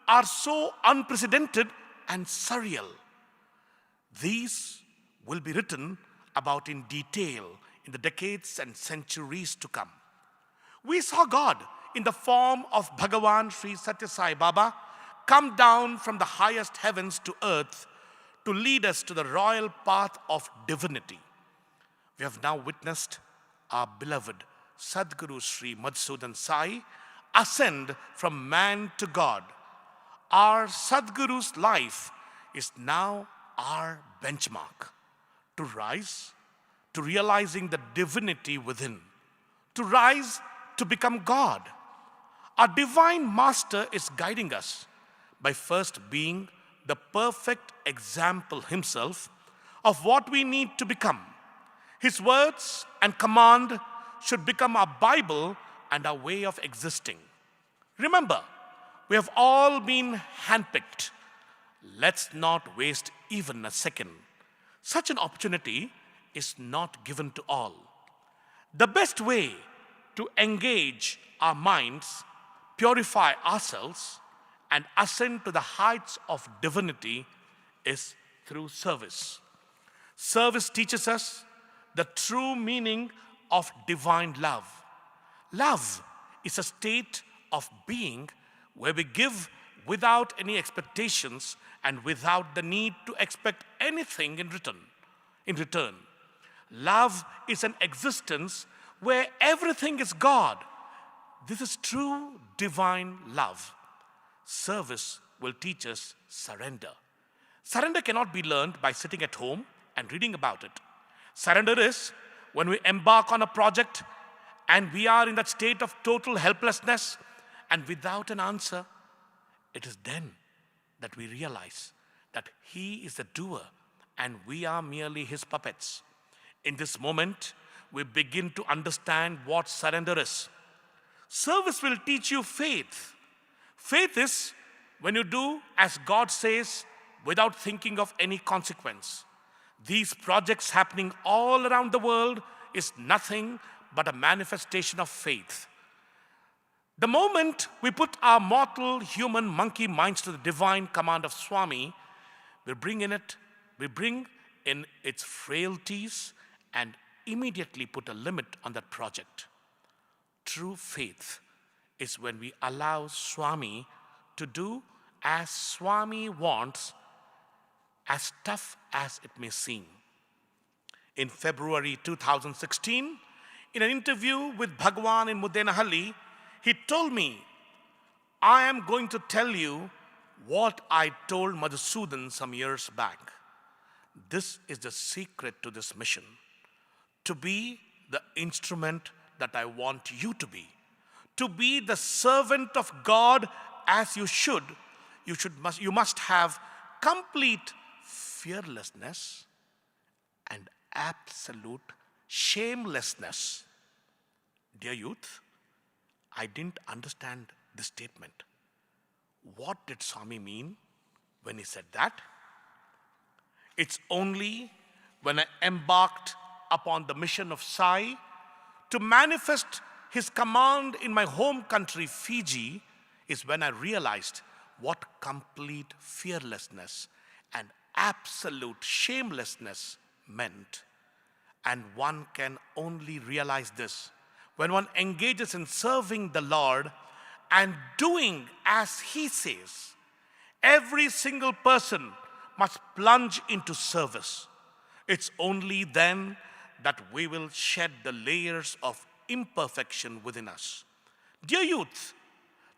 are so unprecedented and surreal. These will be written about in detail in the decades and centuries to come. We saw God in the form of Bhagawan Sri Satya Sai Baba come down from the highest heavens to earth to lead us to the royal path of divinity. We have now witnessed our beloved Sadguru Sri Madhusudan Sai ascend from man to God. Our Sadguru's life is now our benchmark to rise to realizing the divinity within, to rise to become God. Our divine master is guiding us by first being the perfect example himself of what we need to become. His words and command should become our Bible and our way of existing. Remember, we have all been handpicked. Let's not waste even a second. Such an opportunity is not given to all. The best way to engage our minds, purify ourselves, and ascend to the heights of divinity is through service. Service teaches us the true meaning of divine love. Love is a state of being where we give without any expectations and without the need to expect anything in return. Love is an existence where everything is God. This is true divine love. Service will teach us surrender. Surrender cannot be learned by sitting at home and reading about it. Surrender is when we embark on a project and we are in that state of total helplessness and without an answer. It is then that we realize that He is the doer and we are merely His puppets. In this moment, we begin to understand what surrender is. Service will teach you faith. Faith is when you do as God says without thinking of any consequence. These projects happening all around the world is nothing but a manifestation of faith. The moment we put our mortal human monkey minds to the divine command of Swami, we bring in its frailties and immediately put a limit on that project. True faith is when we allow Swami to do as Swami wants, as tough as it may seem. In February 2016, in an interview with Bhagawan in Muddenahalli, he told me, I am going to tell you what I told Madhusudan some years back. This is the secret to this mission. To be the instrument that I want you to be. To be the servant of God as you should. You must have complete fearlessness and absolute shamelessness. Dear youth, I didn't understand this statement. What did Swami mean when he said that? It's only when I embarked upon the mission of Sai to manifest his command in my home country, Fiji, is when I realized what complete fearlessness and absolute shamelessness meant. And one can only realize this when one engages in serving the Lord and doing as He says. Every single person must plunge into service. It's only then that we will shed the layers of imperfection within us. Dear youth,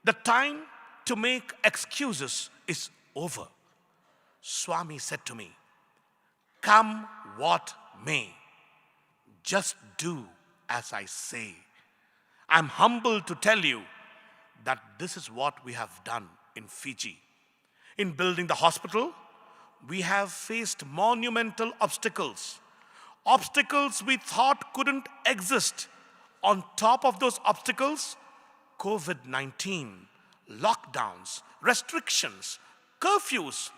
the time to make excuses is over. Swami said to me, come what may, just do as I say. I'm humbled to tell you that this is what we have done in Fiji. In building the hospital, we have faced monumental obstacles. Obstacles we thought couldn't exist. On top of those obstacles, COVID-19, lockdowns, restrictions, curfews,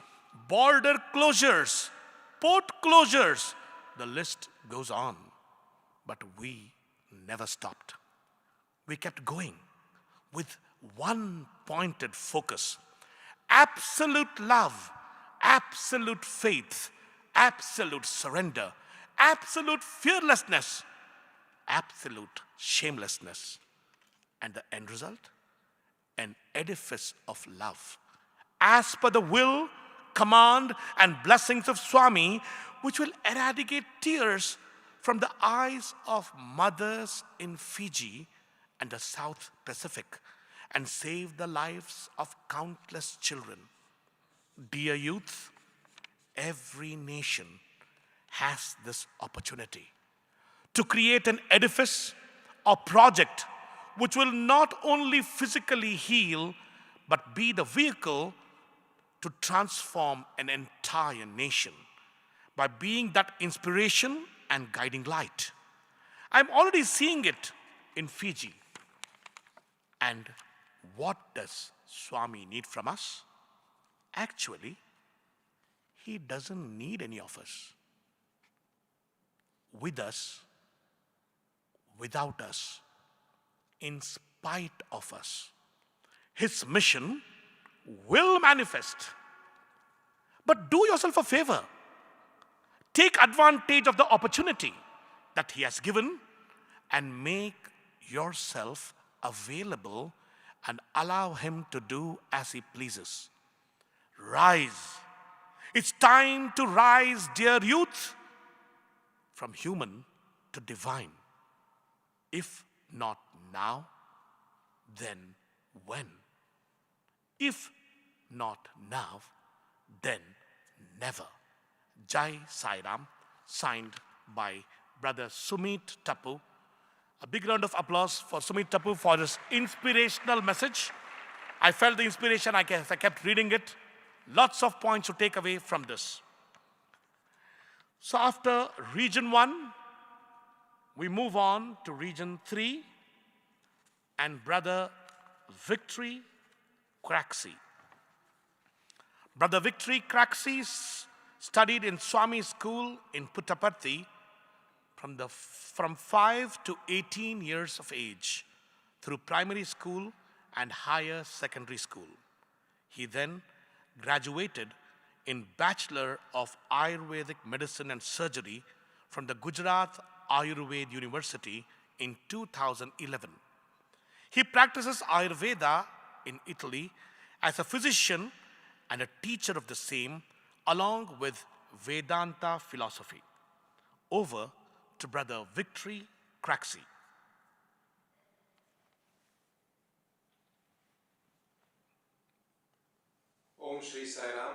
border closures, port closures, the list goes on. But we never stopped. We kept going with one pointed focus. Absolute love, absolute faith, absolute surrender, absolute fearlessness, absolute shamelessness. And the end result? An edifice of love, as per the will, command, and blessings of Swami, which will eradicate tears from the eyes of mothers in Fiji and the South Pacific and save the lives of countless children. Dear youth, every nation has this opportunity to create an edifice or project which will not only physically heal, but be the vehicle to transform an entire nation by being that inspiration and guiding light. I'm already seeing it in Fiji. And what does Swami need from us? Actually, he doesn't need any of us. With us, without us, in spite of us, his mission will manifest. But do yourself a favor. Take advantage of the opportunity that he has given and make yourself available and allow him to do as he pleases. Rise. It's time to rise, dear youth, from human to divine. If not now, then when? If not now, then never. Jai Sai Ram, signed by Brother Sumit Tapu. A big round of applause for Sumit Tapu for his inspirational message. I felt the inspiration, I kept reading it. Lots of points to take away from this. So after Region 1, we move on to Region 3 and Brother Victory Craxi. Brother Victory Craxi studied in Swami School in Puttaparthi from 5 to 18 years of age through primary school and higher secondary school. He then graduated in Bachelor of Ayurvedic Medicine and Surgery from the Gujarat Ayurveda University in 2011. He practices Ayurveda in Italy as a physician and a teacher of the same, along with Vedanta philosophy. Over to Brother Victory Craxi. Om Shri Sai Ram.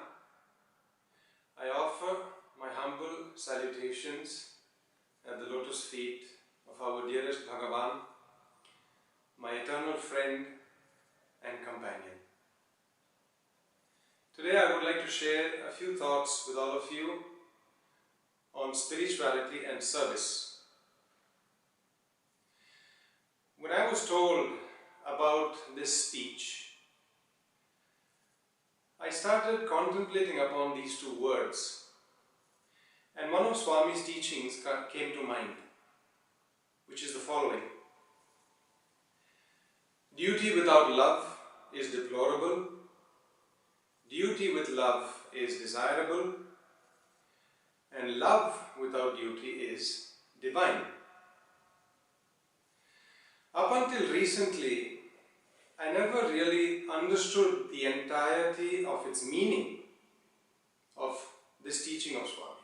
I offer my humble salutations at the lotus feet of our dearest Bhagawan, my eternal friend and companion. Today I would like to share a few thoughts with all of you on spirituality and service. When I was told about this speech, I started contemplating upon these two words, and one of Swami's teachings came to mind, which is the following. Duty without love is deplorable, duty with love is desirable, and love without duty is divine. Up until recently, I never really understood the entirety of its meaning of this teaching of Swami.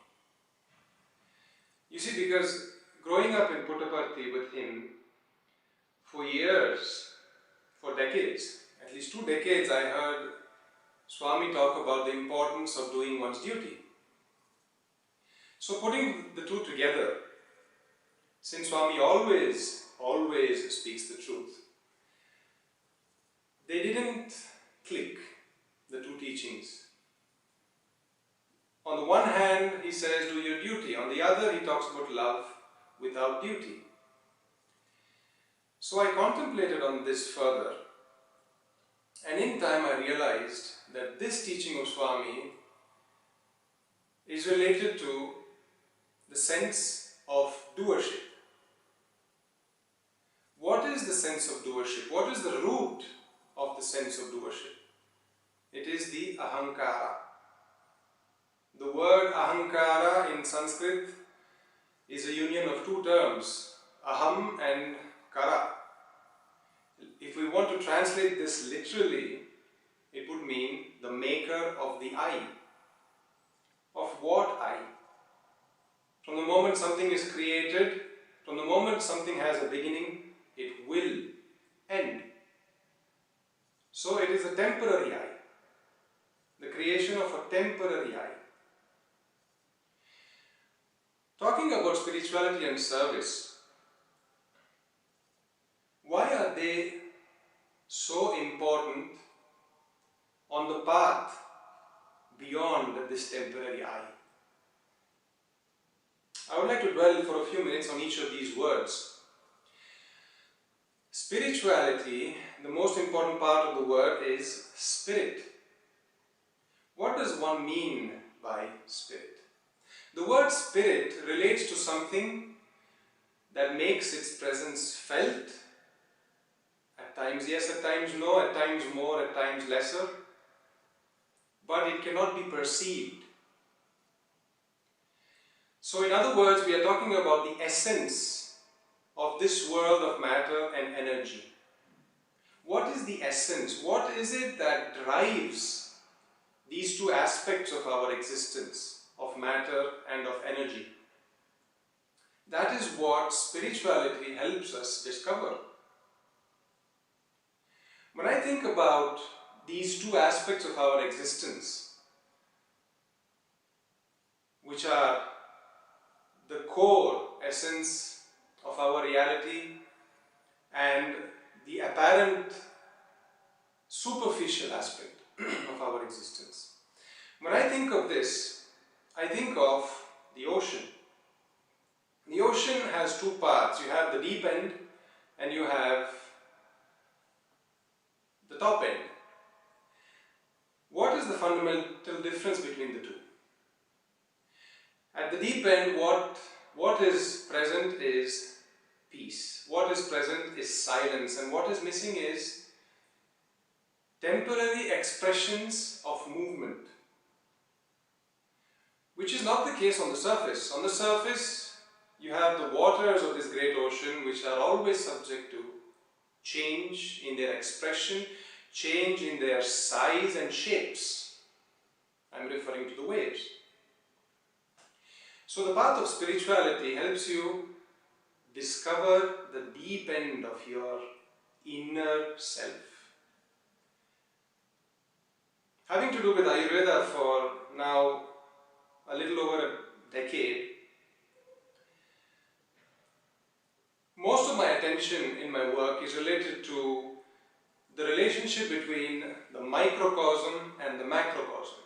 You see, because growing up in Puttaparthi with him for years, for decades, at least 2 decades, I heard Swami talk about the importance of doing one's duty. So putting the two together, since Swami always speaks the truth, they didn't click, the two teachings. On the one hand, he says, do your duty. On the other, he talks about love without duty. So I contemplated on this further, and in time I realized that this teaching of Swami is related to the sense of doership. What is the sense of doership? What is the root of the sense of doership? It is the ahankara. The word ahankara in Sanskrit is a union of 2 terms, aham and kara. If we want to translate this literally, it would mean the maker of the I. Of what I? From the moment something is created, from the moment something has a beginning, it will end. So it is a temporary I, the creation of a temporary I. Talking about spirituality and service, why are they so important on the path beyond this temporary I? I would like to dwell for a few minutes on each of these words. Spirituality, the most important part of the word is spirit. What does one mean by spirit? The word spirit relates to something that makes its presence felt. At times yes, at times no, at times more, at times lesser. But it cannot be perceived. So in other words, we are talking about the essence of this world of matter and energy. what is the essence? What is it that drives these two aspects of our existence, of matter and of energy? That is what spirituality helps us discover. When I think about these two aspects of our existence, which are the core essence of our reality and the apparent superficial aspect of our existence. When I think of this, I think of the ocean. The ocean has two parts. You have the deep end and you have the top end. What is the fundamental difference between the two? At the deep end, what is present is peace. What is present is silence, and what is missing is temporary expressions of movement, which is not the case on the surface. On the surface, you have the waters of this great ocean, which are always subject to change in their expression, change in their size and shapes. I'm referring to the waves. So the path of spirituality helps you discover the deep end of your inner self. Having to do with Ayurveda for now a little over a decade, most of my attention in my work is related to the relationship between the microcosm and the macrocosm,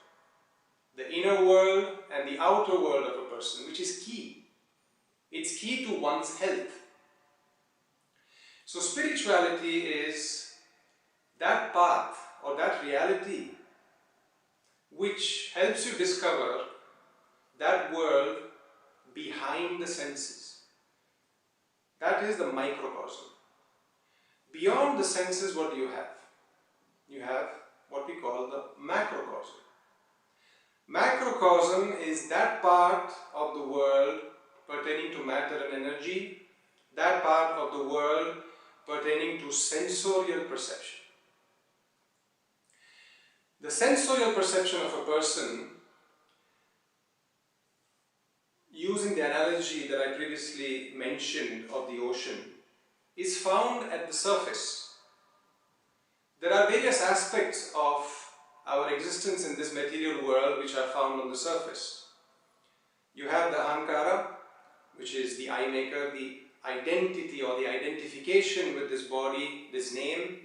the inner world and the outer world of a person, which is key. It's key to one's health. So spirituality is that path or that reality which helps you discover that world behind the senses. That is the microcosm. Beyond the senses, what do you have? You have what we call the macrocosm. Macrocosm is that part of the world pertaining to matter and energy, that part of the world pertaining to sensorial perception. The sensorial perception of a person, using the analogy that I previously mentioned of the ocean, is found at the surface. There are various aspects of our existence in this material world which are found on the surface. You have the ahankara, which is the I maker, the identity or the identification with this body, this name.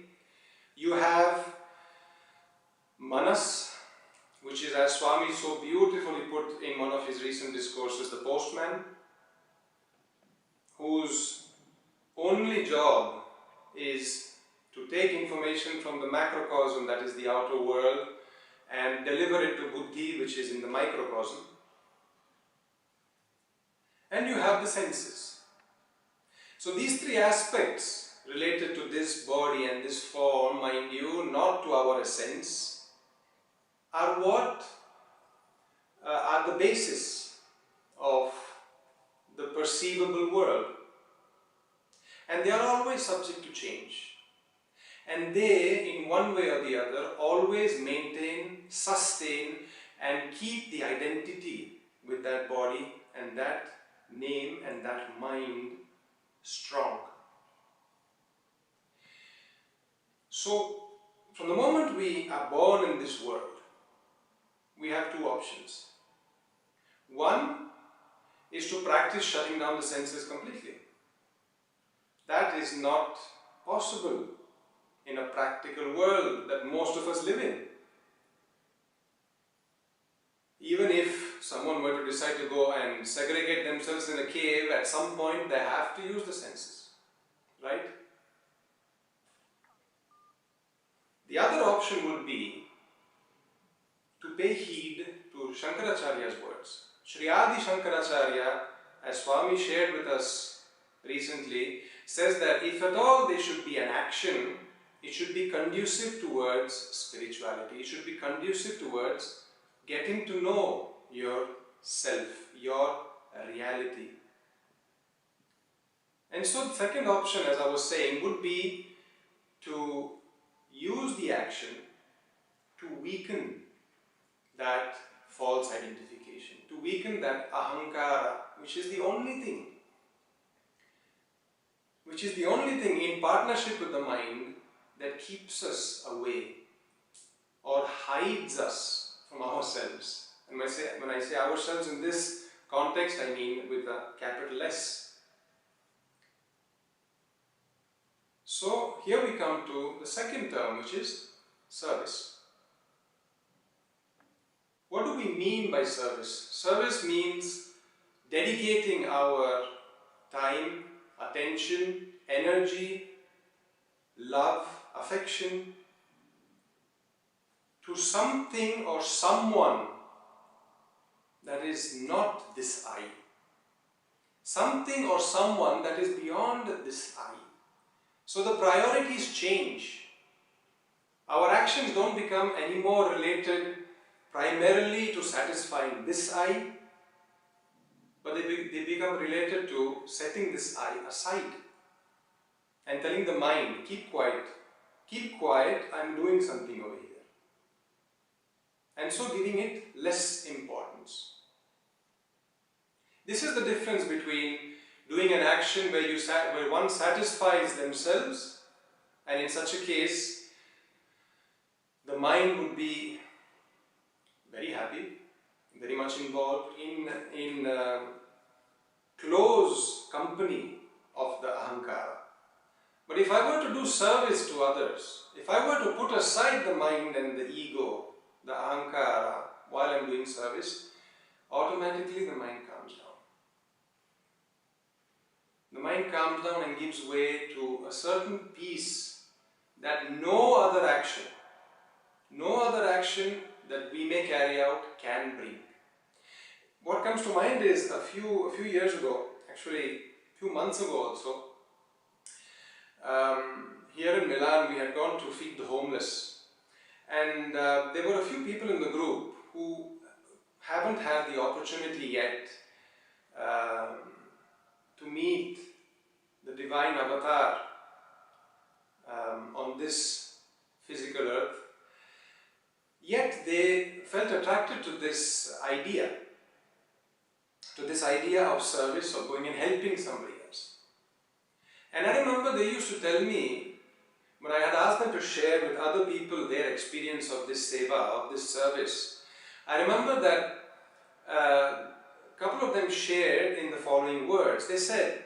You have manas, which is, as Swami so beautifully put in one of his recent discourses, the postman, whose only job is to take information from the macrocosm, that is the outer world, and deliver it to buddhi, which is in the microcosm. And you have the senses. So these three aspects related to this body and this form, mind you, not to our essence, are what are the basis of the perceivable world. And they are always subject to change. And they, in one way or the other, always maintain, sustain, and keep the identity with that body and that name and that mind strong. So, from the moment we are born in this world, we have two options. One is to practice shutting down the senses completely. That is not possible in a practical world that most of us live in. Even if someone were to decide to go and segregate themselves in a cave, at some point they have to use the senses, right? The other option would be to pay heed to Shankaracharya's words. Sri Adi Shankaracharya, as Swami shared with us recently, says that if at all there should be an action, it should be conducive towards spirituality. It should be conducive towards getting to know yourself, your reality. And so the second option, as I was saying, would be to use the action to weaken that false identification, to weaken that ahankara, which is the only thing in partnership with the mind that keeps us away or hides us from ourselves. And when I say ourselves in this context, I mean with a capital S. So here we come to the second term, which is service. What do we mean by service? Service means dedicating our time, attention, energy, love, affection to something or someone that is not this I. Something or someone that is beyond this I. So the priorities change. Our actions don't become any more related primarily to satisfying this I, but they become related to setting this I aside and telling the mind, keep quiet, I'm doing something over here. And so giving it less importance. This is the difference between doing an action where one satisfies themselves, and in such a case, the mind would be very happy, very much involved in close company of the ahankara. But if I were to do service to others, if I were to put aside the mind and the ego, the ahankara, while I'm doing service, automatically the mind calms down. The mind calms down and gives way to a certain peace that no other action that we may carry out can bring. What comes to mind is a few years ago, actually a few months ago also, here in Milan we had gone to feed the homeless, and there were a few people in the group who haven't had the opportunity yet to meet the divine avatar on this physical earth. Yet they felt attracted to this idea of service, of going and helping somebody else. And I remember they used to tell me, when I had asked them to share with other people their experience of this seva, of this service, I remember that a couple of them shared in the following words. They said,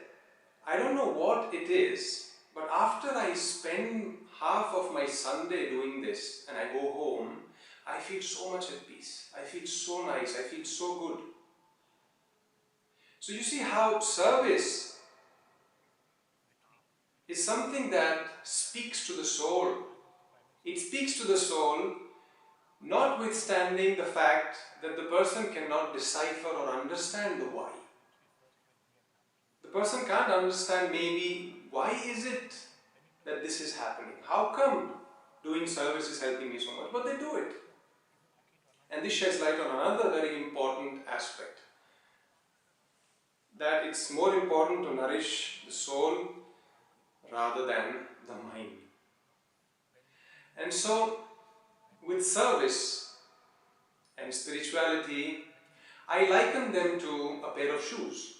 I don't know what it is, but after I spend half of my Sunday doing this and I go home, I feel so much at peace. I feel so nice. I feel so good. So you see how service is something that speaks to the soul. It speaks to the soul, notwithstanding the fact that the person cannot decipher or understand the why. The person can't understand maybe why is it that this is happening? How come doing service is helping me so much? But they do it. And this sheds light on another very important aspect. That it's more important to nourish the soul rather than the mind. And so, with service and spirituality, I liken them to a pair of shoes.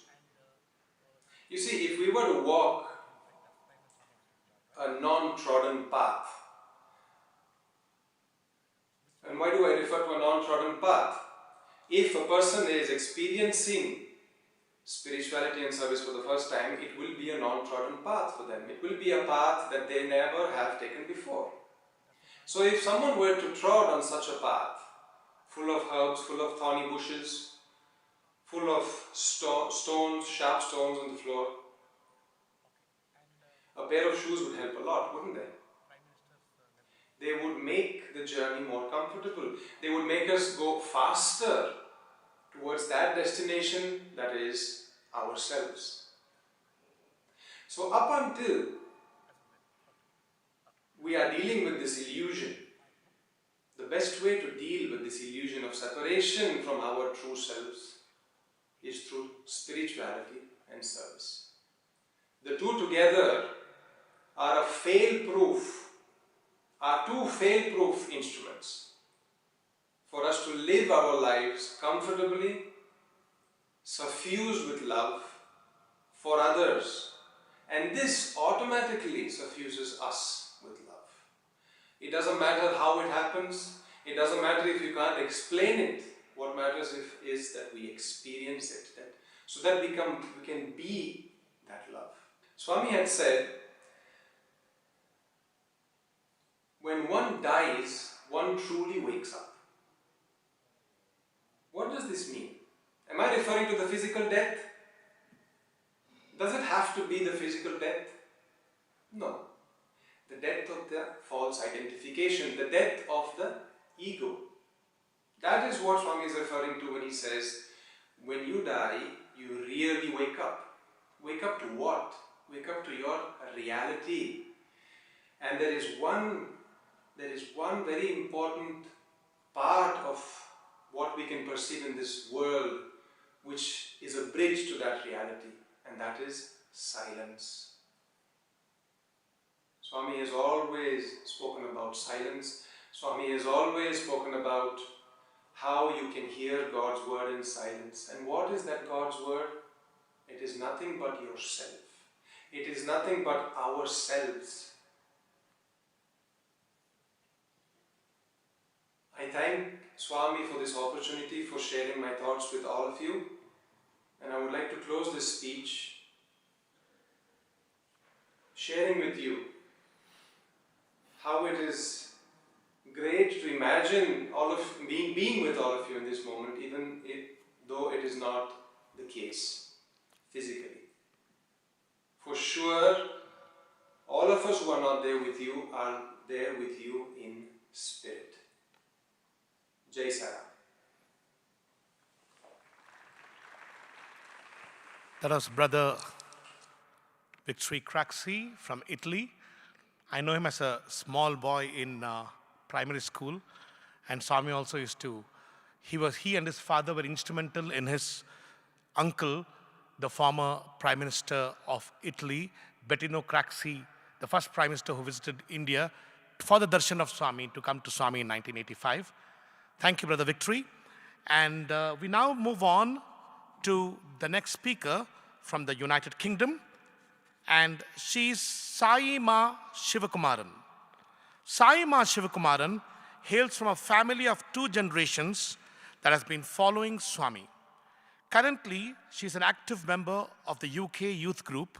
You see, if we were to walk a non-trodden path, and why do I refer to a non-trodden path? If a person is experiencing spirituality and service for the first time, it will be a non-trodden path for them. It will be a path that they never have taken before. So if someone were to trod on such a path, full of herbs, full of thorny bushes, full of stones, sharp stones on the floor, a pair of shoes would help a lot, wouldn't they? They would make the journey more comfortable. They would make us go faster towards that destination that is ourselves. So up until we are dealing with this illusion, the best way to deal with this illusion of separation from our true selves is through spirituality and service. The two together are a fail-proof are two fail-proof instruments for us to live our lives comfortably, suffused with love for others, and this automatically suffuses us with love. It doesn't matter how it happens, it doesn't matter if you can't explain it. What matters is that we experience it, so that we can be that love. Swami had said, when one dies, one truly wakes up. What does this mean? Am I referring to the physical death? Does it have to be the physical death? No. The death of the false identification, the death of the ego. That is what Swami is referring to when he says, when you die, you really wake up. Wake up to what? Wake up to your reality. And there is one very important part of what we can perceive in this world, which is a bridge to that reality, and that is silence. Swami has always spoken about silence. Swami has always spoken about how you can hear God's word in silence. And what is that God's word? It is nothing but yourself. It is nothing but ourselves. I thank Swami for this opportunity, for sharing my thoughts with all of you. And I would like to close this speech sharing with you how it is great to imagine being with all of you in this moment, even though it is not the case physically. For sure, all of us who are not there with you are there with you in spirit. Jai Sara. That was Brother Victory Craxi from Italy. I know him as a small boy in primary school, and Swami also used to. He and his father were instrumental in his uncle, the former Prime Minister of Italy, Bettino Craxi, the first Prime Minister who visited India for the darshan of Swami, to come to Swami in 1985. Thank you, Brother Victory. And we now move on to the next speaker from the United Kingdom, and she's Sai Ma Shivakumaran. Sai Ma Shivakumaran hails from a family of 2 generations that has been following Swami. Currently, she's an active member of the UK youth group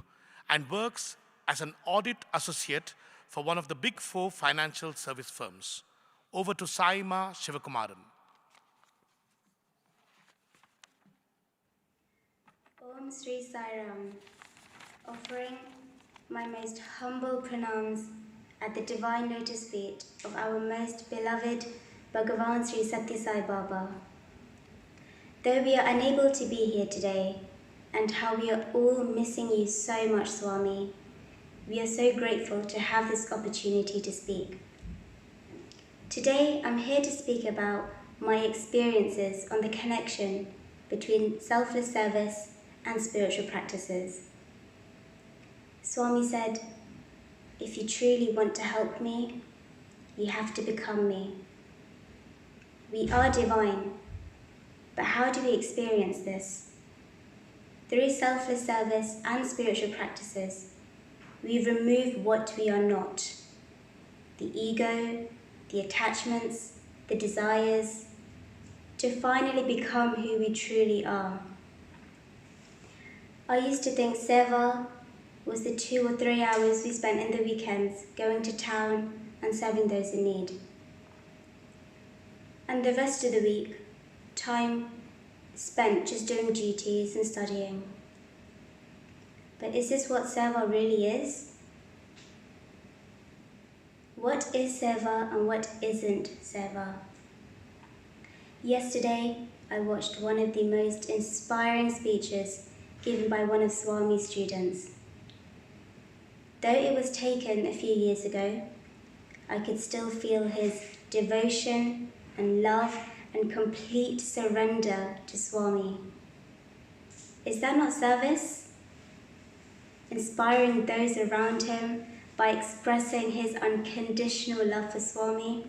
and works as an audit associate for one of the big 4 financial service firms. Over to Sai Ma Shivakumaran. Om Sri Sai Ram, offering my most humble pranams at the divine lotus feet of our most beloved Bhagawan Sri Sathya Sai Baba. Though we are unable to be here today, and how we are all missing you so much, Swami, we are so grateful to have this opportunity to speak. Today, I'm here to speak about my experiences on the connection between selfless service and spiritual practices. Swami said, if you truly want to help me, you have to become me. We are divine, but how do we experience this? Through selfless service and spiritual practices, we remove what we are not: the ego, the attachments, the desires, to finally become who we truly are. I used to think seva was the 2 or 3 hours we spent in the weekends going to town and serving those in need. And the rest of the week, time spent just doing duties and studying. But is this what seva really is? What is seva and what isn't seva? Yesterday, I watched one of the most inspiring speeches given by one of Swami's students. Though it was taken a few years ago, I could still feel his devotion and love and complete surrender to Swami. Is that not service? Inspiring those around him by expressing his unconditional love for Swami.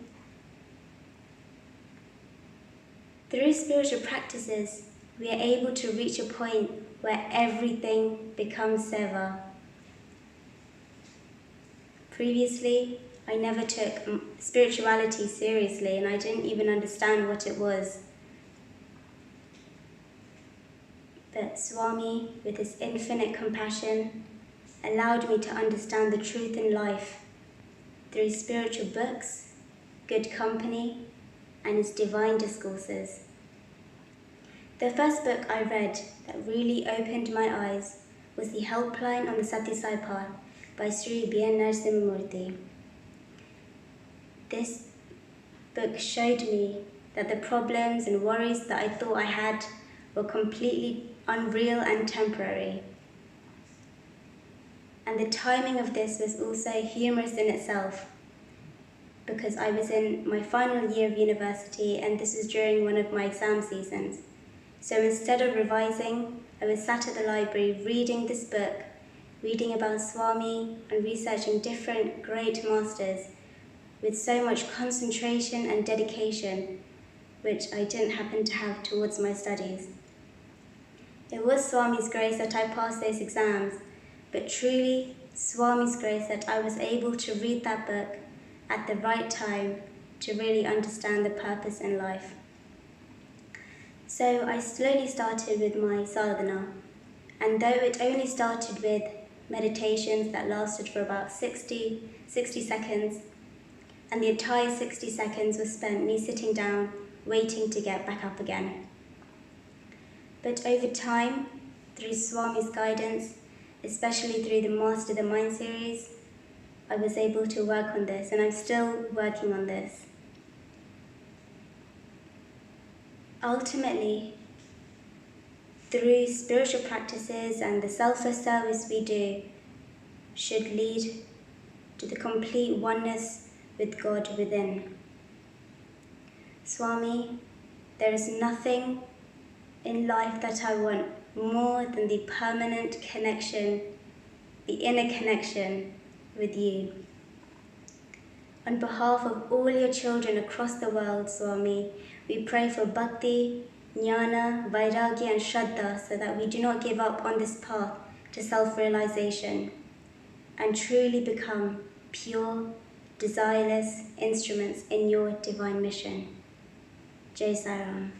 Through spiritual practices, we are able to reach a point where everything becomes seva. Previously, I never took spirituality seriously and I didn't even understand what it was. But Swami, with his infinite compassion, allowed me to understand the truth in life through spiritual books, good company, and his divine discourses. The first book I read that really opened my eyes was The Helpline on the Sathya Sai Path by Sri B.N. Narasimhamurthy. This book showed me that the problems and worries that I thought I had were completely unreal and temporary. And the timing of this was also humorous in itself, because I was in my final year of university and this was during one of my exam seasons. So instead of revising, I was sat at the library reading this book, reading about Swami and researching different great masters with so much concentration and dedication, which I didn't happen to have towards my studies. It was Swami's grace that I passed those exams, but truly Swami's grace that I was able to read that book at the right time to really understand the purpose in life. So I slowly started with my sadhana, and though it only started with meditations that lasted for about 60 seconds, and the entire 60 seconds was spent me sitting down, waiting to get back up again. But over time, through Swami's guidance, especially through the Master the Mind series, I was able to work on this, and I'm still working on this. Ultimately, through spiritual practices and the selfless service we do should lead to the complete oneness with God within. Swami, there is nothing in life that I want more than the permanent connection, the inner connection with you. On behalf of all your children across the world, Swami, we pray for Bhakti, Jnana, Vairagya and Shraddha so that we do not give up on this path to self-realization and truly become pure, desireless instruments in your divine mission. Jai Sai Ram.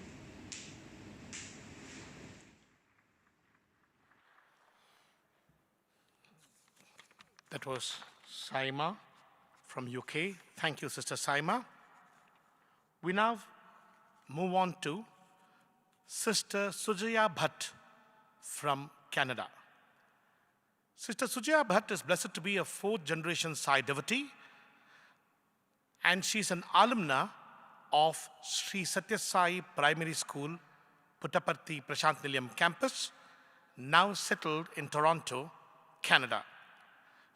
That was Saima from UK. Thank you, Sister Saima. We now move on to Sister Sujraya Bhatt from Canada. Sister Sujraya Bhatt is blessed to be a fourth-generation Sai devotee, and she's an alumna of Sri Sathya Sai Primary School, Puttaparthi Prashant Nilayam campus, now settled in Toronto, Canada.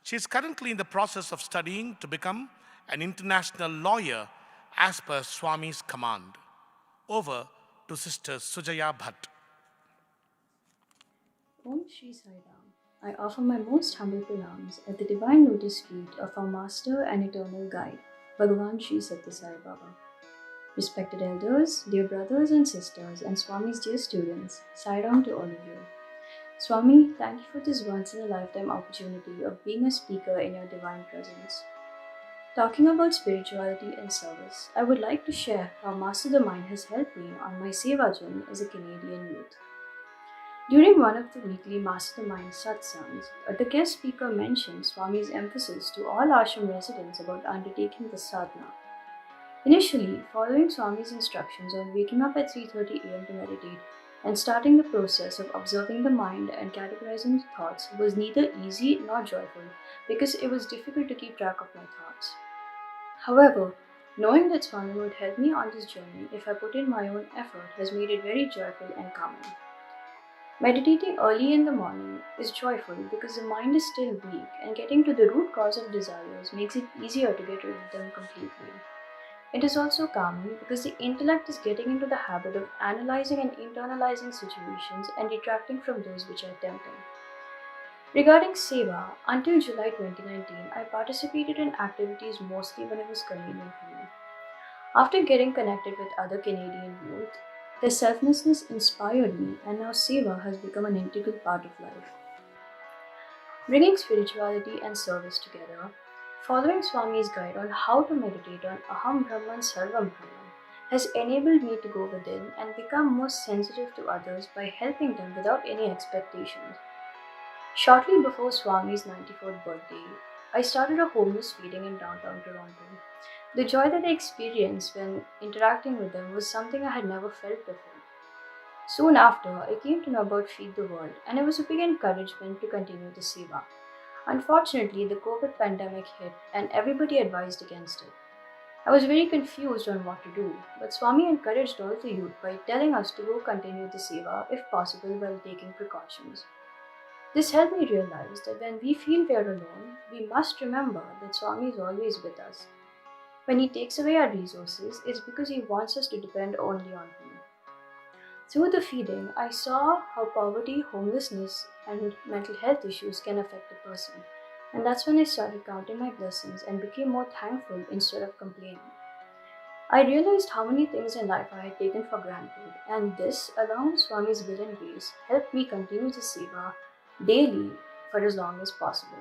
She is currently in the process of studying to become an international lawyer as per Swami's command. Over to Sister Sujraya Bhatt. Om Shri Sai Ram. I offer my most humble pranams at the divine lotus feet of our Master and Eternal Guide, Bhagawan Sri Sathya Sai Baba. Respected elders, dear brothers and sisters, and Swami's dear students, Sai Ram to all of you. Swami, thank you for this once-in-a-lifetime opportunity of being a speaker in your divine presence. Talking about spirituality and service, I would like to share how Master the Mind has helped me on my Seva journey as a Canadian youth. During one of the weekly Master the Mind satsangs, the guest speaker mentioned Swami's emphasis to all ashram residents about undertaking the sadhana. Initially, following Swami's instructions on waking up at 3:30 a.m. to meditate and starting the process of observing the mind and categorizing thoughts was neither easy nor joyful because it was difficult to keep track of my thoughts. However, knowing that Swami would help me on this journey if I put in my own effort has made it very joyful and calming. Meditating early in the morning is joyful because the mind is still weak and getting to the root cause of desires makes it easier to get rid of them completely. It is also calming because the intellect is getting into the habit of analyzing and internalizing situations and detracting from those which are tempting. Regarding Seva, until July 2019, I participated in activities mostly when it was convenient for me. After getting connected with other Canadian youth, their selflessness inspired me, and now Seva has become an integral part of life. Bringing spirituality and service together, following Swami's guide on how to meditate on Aham Brahman Sarvam Brahman has enabled me to go within and become more sensitive to others by helping them without any expectations. Shortly before Swami's 94th birthday, I started a homeless feeding in downtown Toronto. The joy that I experienced when interacting with them was something I had never felt before. Soon after, I came to know about Feed the World, and it was a big encouragement to continue the Seva. Unfortunately, the COVID pandemic hit and everybody advised against it. I was very confused on what to do, but Swami encouraged all the youth by telling us to go continue the Seva if possible while taking precautions. This helped me realize that when we feel we are alone, we must remember that Swami is always with us. When he takes away our resources, it's because he wants us to depend only on him. Through the feeding, I saw how poverty, homelessness, and mental health issues can affect a person. And that's when I started counting my blessings and became more thankful instead of complaining. I realized how many things in life I had taken for granted, and this, along with Swami's will and grace, helped me continue the Seva daily for as long as possible.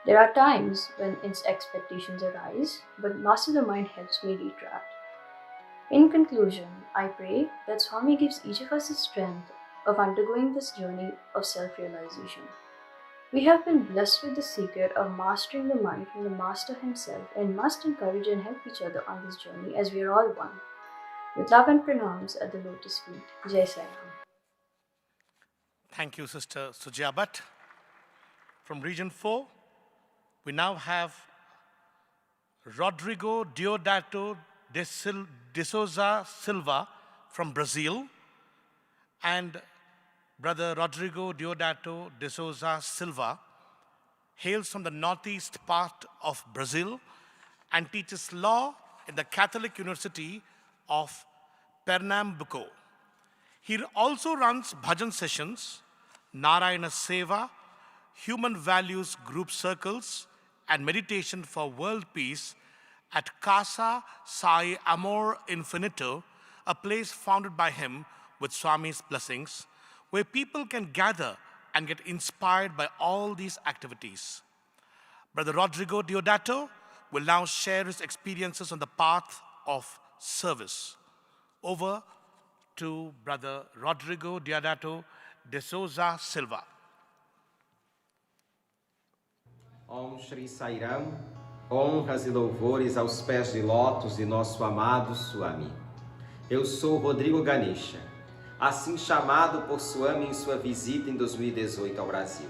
There are times when its expectations arise, but Master the Mind helps me retract. In conclusion, I pray that Swami gives each of us the strength of undergoing this journey of self-realization. We have been blessed with the secret of mastering the mind from the Master himself and must encourage and help each other on this journey as we are all one. With love and pranams at the lotus feet. Jai Sai Ram. Thank you, Sister Sujraya Bhatt. From Region 4, we now have Rodrigo Deodato de Souza Silva from Brazil, and Brother Rodrigo Deodato de Souza Silva hails from the northeast part of Brazil and teaches law in the Catholic University of Pernambuco. He also runs bhajan sessions, Narayana Seva, human values group circles, and meditation for world peace at Casa Sai Amor Infinito, a place founded by him with Swami's blessings, where people can gather and get inspired by all these activities. Brother Rodrigo Deodato will now share his experiences on the path of service. Over to Brother Rodrigo Deodato de Souza Silva. Om Shri Sai Ram, honras e louvores aos pés de lótus de nosso amado Swami. Eu sou Rodrigo Ganesha, assim chamado por Swami em sua visita em 2018 ao Brasil.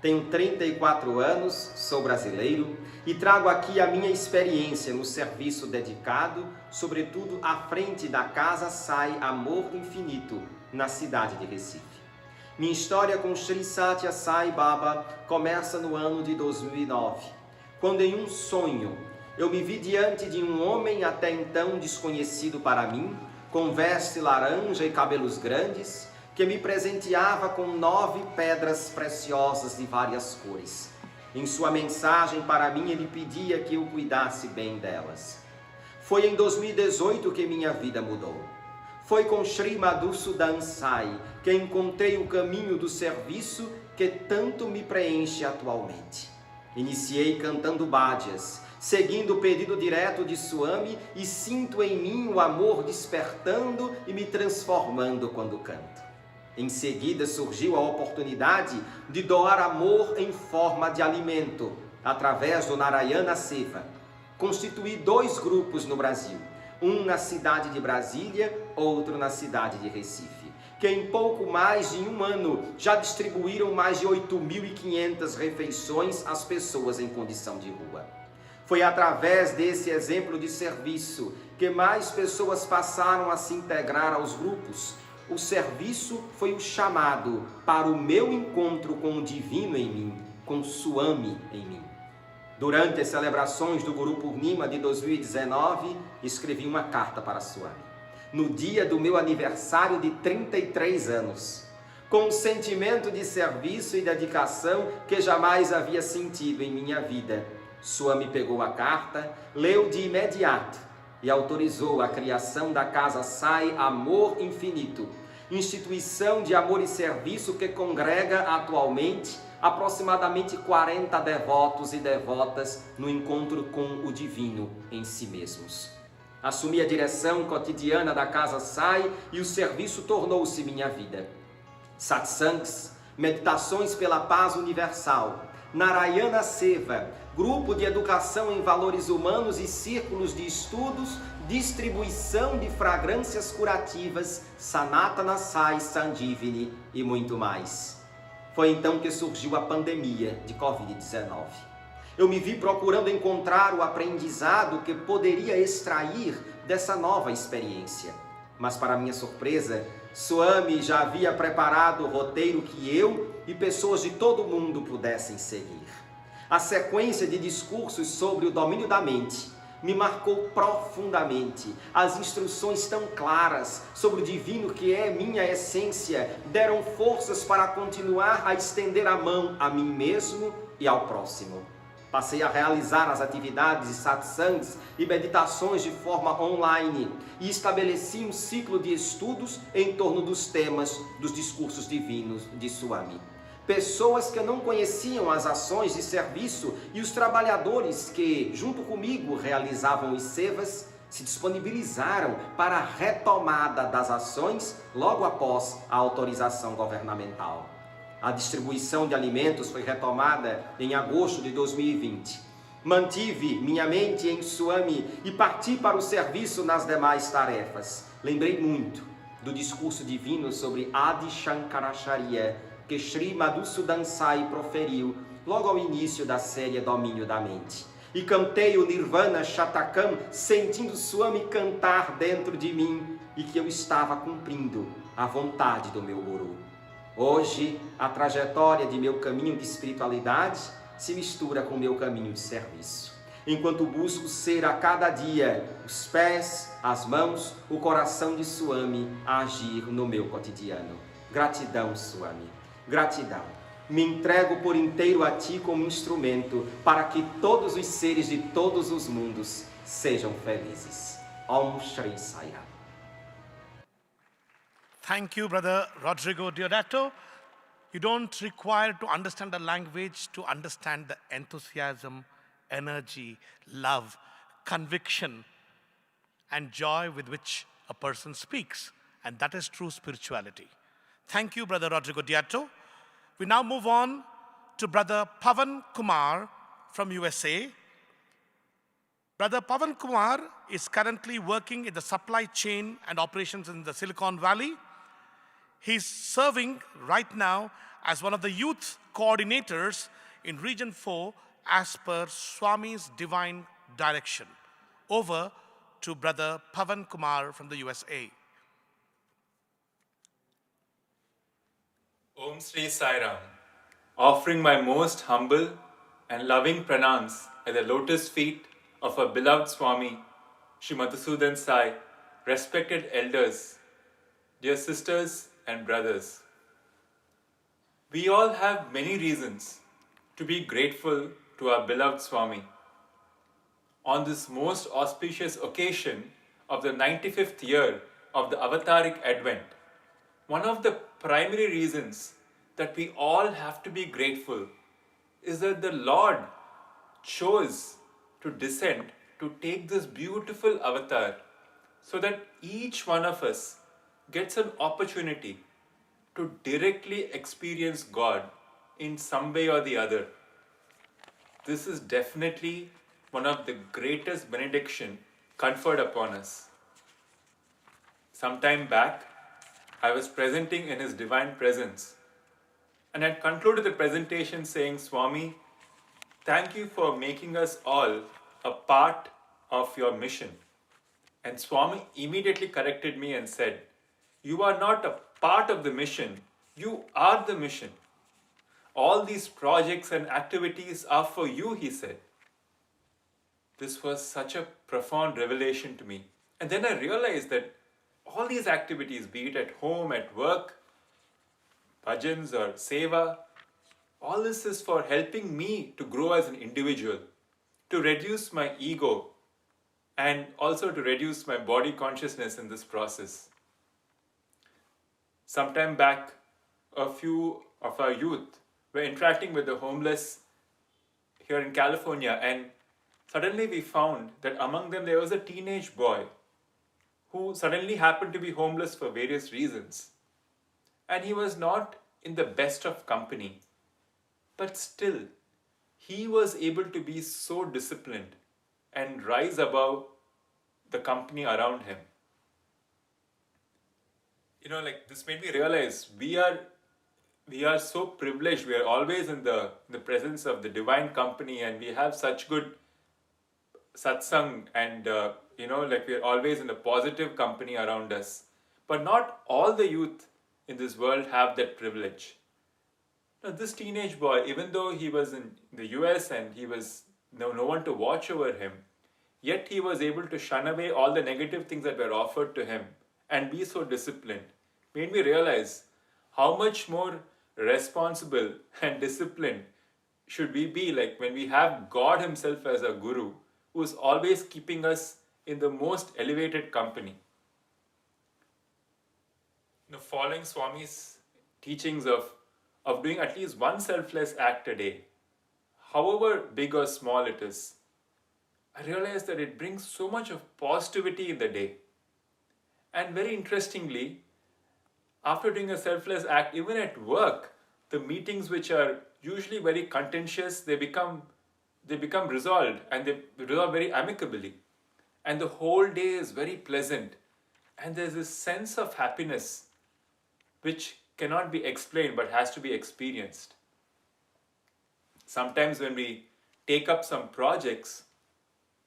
Tenho 34 anos, sou brasileiro e trago aqui a minha experiência no serviço dedicado, sobretudo à frente da Casa Sai Amor Infinito, na cidade de Recife. Minha história com Sri Sathya Sai Baba começa no ano de 2009, quando em um sonho eu me vi diante de um homem até então desconhecido para mim, com veste laranja e cabelos grandes, que me presenteava com 9 pedras preciosas de várias cores. Em sua mensagem para mim, ele pedia que eu cuidasse bem delas. Foi em 2018 que minha vida mudou. Foi com Sri Madhusudan Sai que encontrei o caminho do serviço que tanto me preenche atualmente. Iniciei cantando bhajas, seguindo o pedido direto de Swami, e sinto em mim o amor despertando e me transformando quando canto. Em seguida surgiu a oportunidade de doar amor em forma de alimento, através do Narayana Seva. Constituí 2 grupos no Brasil, um na cidade de Brasília, outro na cidade de Recife, que em pouco mais de um ano já distribuíram mais de 8.500 refeições às pessoas em condição de rua. Foi através desse exemplo de serviço que mais pessoas passaram a se integrar aos grupos. O serviço foi o chamado para o meu encontro com o divino em mim, com Swami em mim. Durante as celebrações do Guru Purnima de 2019, escrevi uma carta para Swami. No dia do meu aniversário de 33 anos, com um sentimento de serviço e dedicação que jamais havia sentido em minha vida. Swami pegou a carta, leu de imediato e autorizou a criação da Casa Sai Amor Infinito, instituição de amor e serviço que congrega atualmente aproximadamente 40 devotos e devotas no encontro com o divino em si mesmos. Assumi a direção cotidiana da Casa Sai e o serviço tornou-se minha vida. Satsangs, meditações pela paz universal, Narayana Seva, grupo de educação em valores humanos e círculos de estudos, distribuição de fragrâncias curativas, Sanathana Sai Sanjivini e muito mais. Foi então que surgiu a pandemia de Covid-19. Eu me vi procurando encontrar o aprendizado que poderia extrair dessa nova experiência. Mas, para minha surpresa, Swami já havia preparado o roteiro que eu e pessoas de todo o mundo pudessem seguir. A sequência de discursos sobre o domínio da mente me marcou profundamente. As instruções tão claras sobre o divino que é minha essência deram forças para continuar a estender a mão a mim mesmo e ao próximo. Passei a realizar as atividades de satsangs e meditações de forma online e estabeleci um ciclo de estudos em torno dos temas dos discursos divinos de Swami. Pessoas que não conheciam as ações de serviço e os trabalhadores que, junto comigo, realizavam os sevas, se disponibilizaram para a retomada das ações logo após a autorização governamental. A distribuição de alimentos foi retomada em agosto de 2020. Mantive minha mente em Swami e parti para o serviço nas demais tarefas. Lembrei muito do discurso divino sobre Adi Shankaracharya, que Sri Madhusudan Sai proferiu logo ao início da série Domínio da Mente. E cantei o Nirvana Shatakam, sentindo Swami cantar dentro de mim e que eu estava cumprindo a vontade do meu Guru. Hoje, a trajetória de meu caminho de espiritualidade se mistura com meu caminho de serviço. Enquanto busco ser a cada dia os pés, as mãos, o coração de Swami a agir no meu cotidiano. Gratidão, Swami. Gratidão. Me entrego por inteiro a Ti como instrumento para que todos os seres de todos os mundos sejam felizes. Om Shri Sai Ram. Thank you, Brother Rodrigo Diodato. You don't require to understand the language to understand the enthusiasm, energy, love, conviction, and joy with which a person speaks. And that is true spirituality. Thank you, Brother Rodrigo Diodato. We now move on to Brother Pavan Kumar from USA. Brother Pavan Kumar is currently working in the supply chain and operations in the Silicon Valley. He's serving right now as one of the youth coordinators in Region 4 as per Swami's divine direction. Over to Brother Pavan Kumar from the USA. Om Sri Sai Ram, offering my most humble and loving pranams at the lotus feet of our beloved Swami, Sri Madhusudan Sai, respected elders, dear sisters and brothers. We all have many reasons to be grateful to our beloved Swami. On this most auspicious occasion of the 95th year of the Avataric Advent, one of the primary reasons that we all have to be grateful is that the Lord chose to descend to take this beautiful avatar so that each one of us gets an opportunity to directly experience God in some way or the other. This is definitely one of the greatest benediction conferred upon us. Some time back, I was presenting in His divine presence and had concluded the presentation saying, Swami, thank you for making us all a part of your mission. And Swami immediately corrected me and said, you are not a part of the mission, you are the mission. All these projects and activities are for you, he said. This was such a profound revelation to me. And then I realized that all these activities, be it at home, at work, bhajans or seva. All this is for helping me to grow as an individual, to reduce my ego, and also to reduce my body consciousness in this process. Sometime back, a few of our youth were interacting with the homeless here in California, and suddenly we found that among them there was a teenage boy who suddenly happened to be homeless for various reasons. And he was not in the best of company, but still, he was able to be so disciplined and rise above the company around him. This made me realize we are so privileged. We are always in the presence of the divine company, and we have such good satsang, and we are always in the positive company around us. But not all the youth in this world have that privilege. Now, this teenage boy, even though he was in the US and he was no one to watch over him, yet he was able to shun away all the negative things that were offered to him and be so disciplined. Made me realize how much more responsible and disciplined should we be, like when we have God Himself as a guru who is always keeping us in the most elevated company. Following Swami's teachings of doing at least one selfless act a day, however big or small it is, I realized that it brings so much of positivity in the day. And very interestingly, after doing a selfless act, even at work, the meetings which are usually very contentious, they become resolved, and they resolve very amicably. And the whole day is very pleasant. And there's this sense of happiness which cannot be explained but has to be experienced. Sometimes when we take up some projects,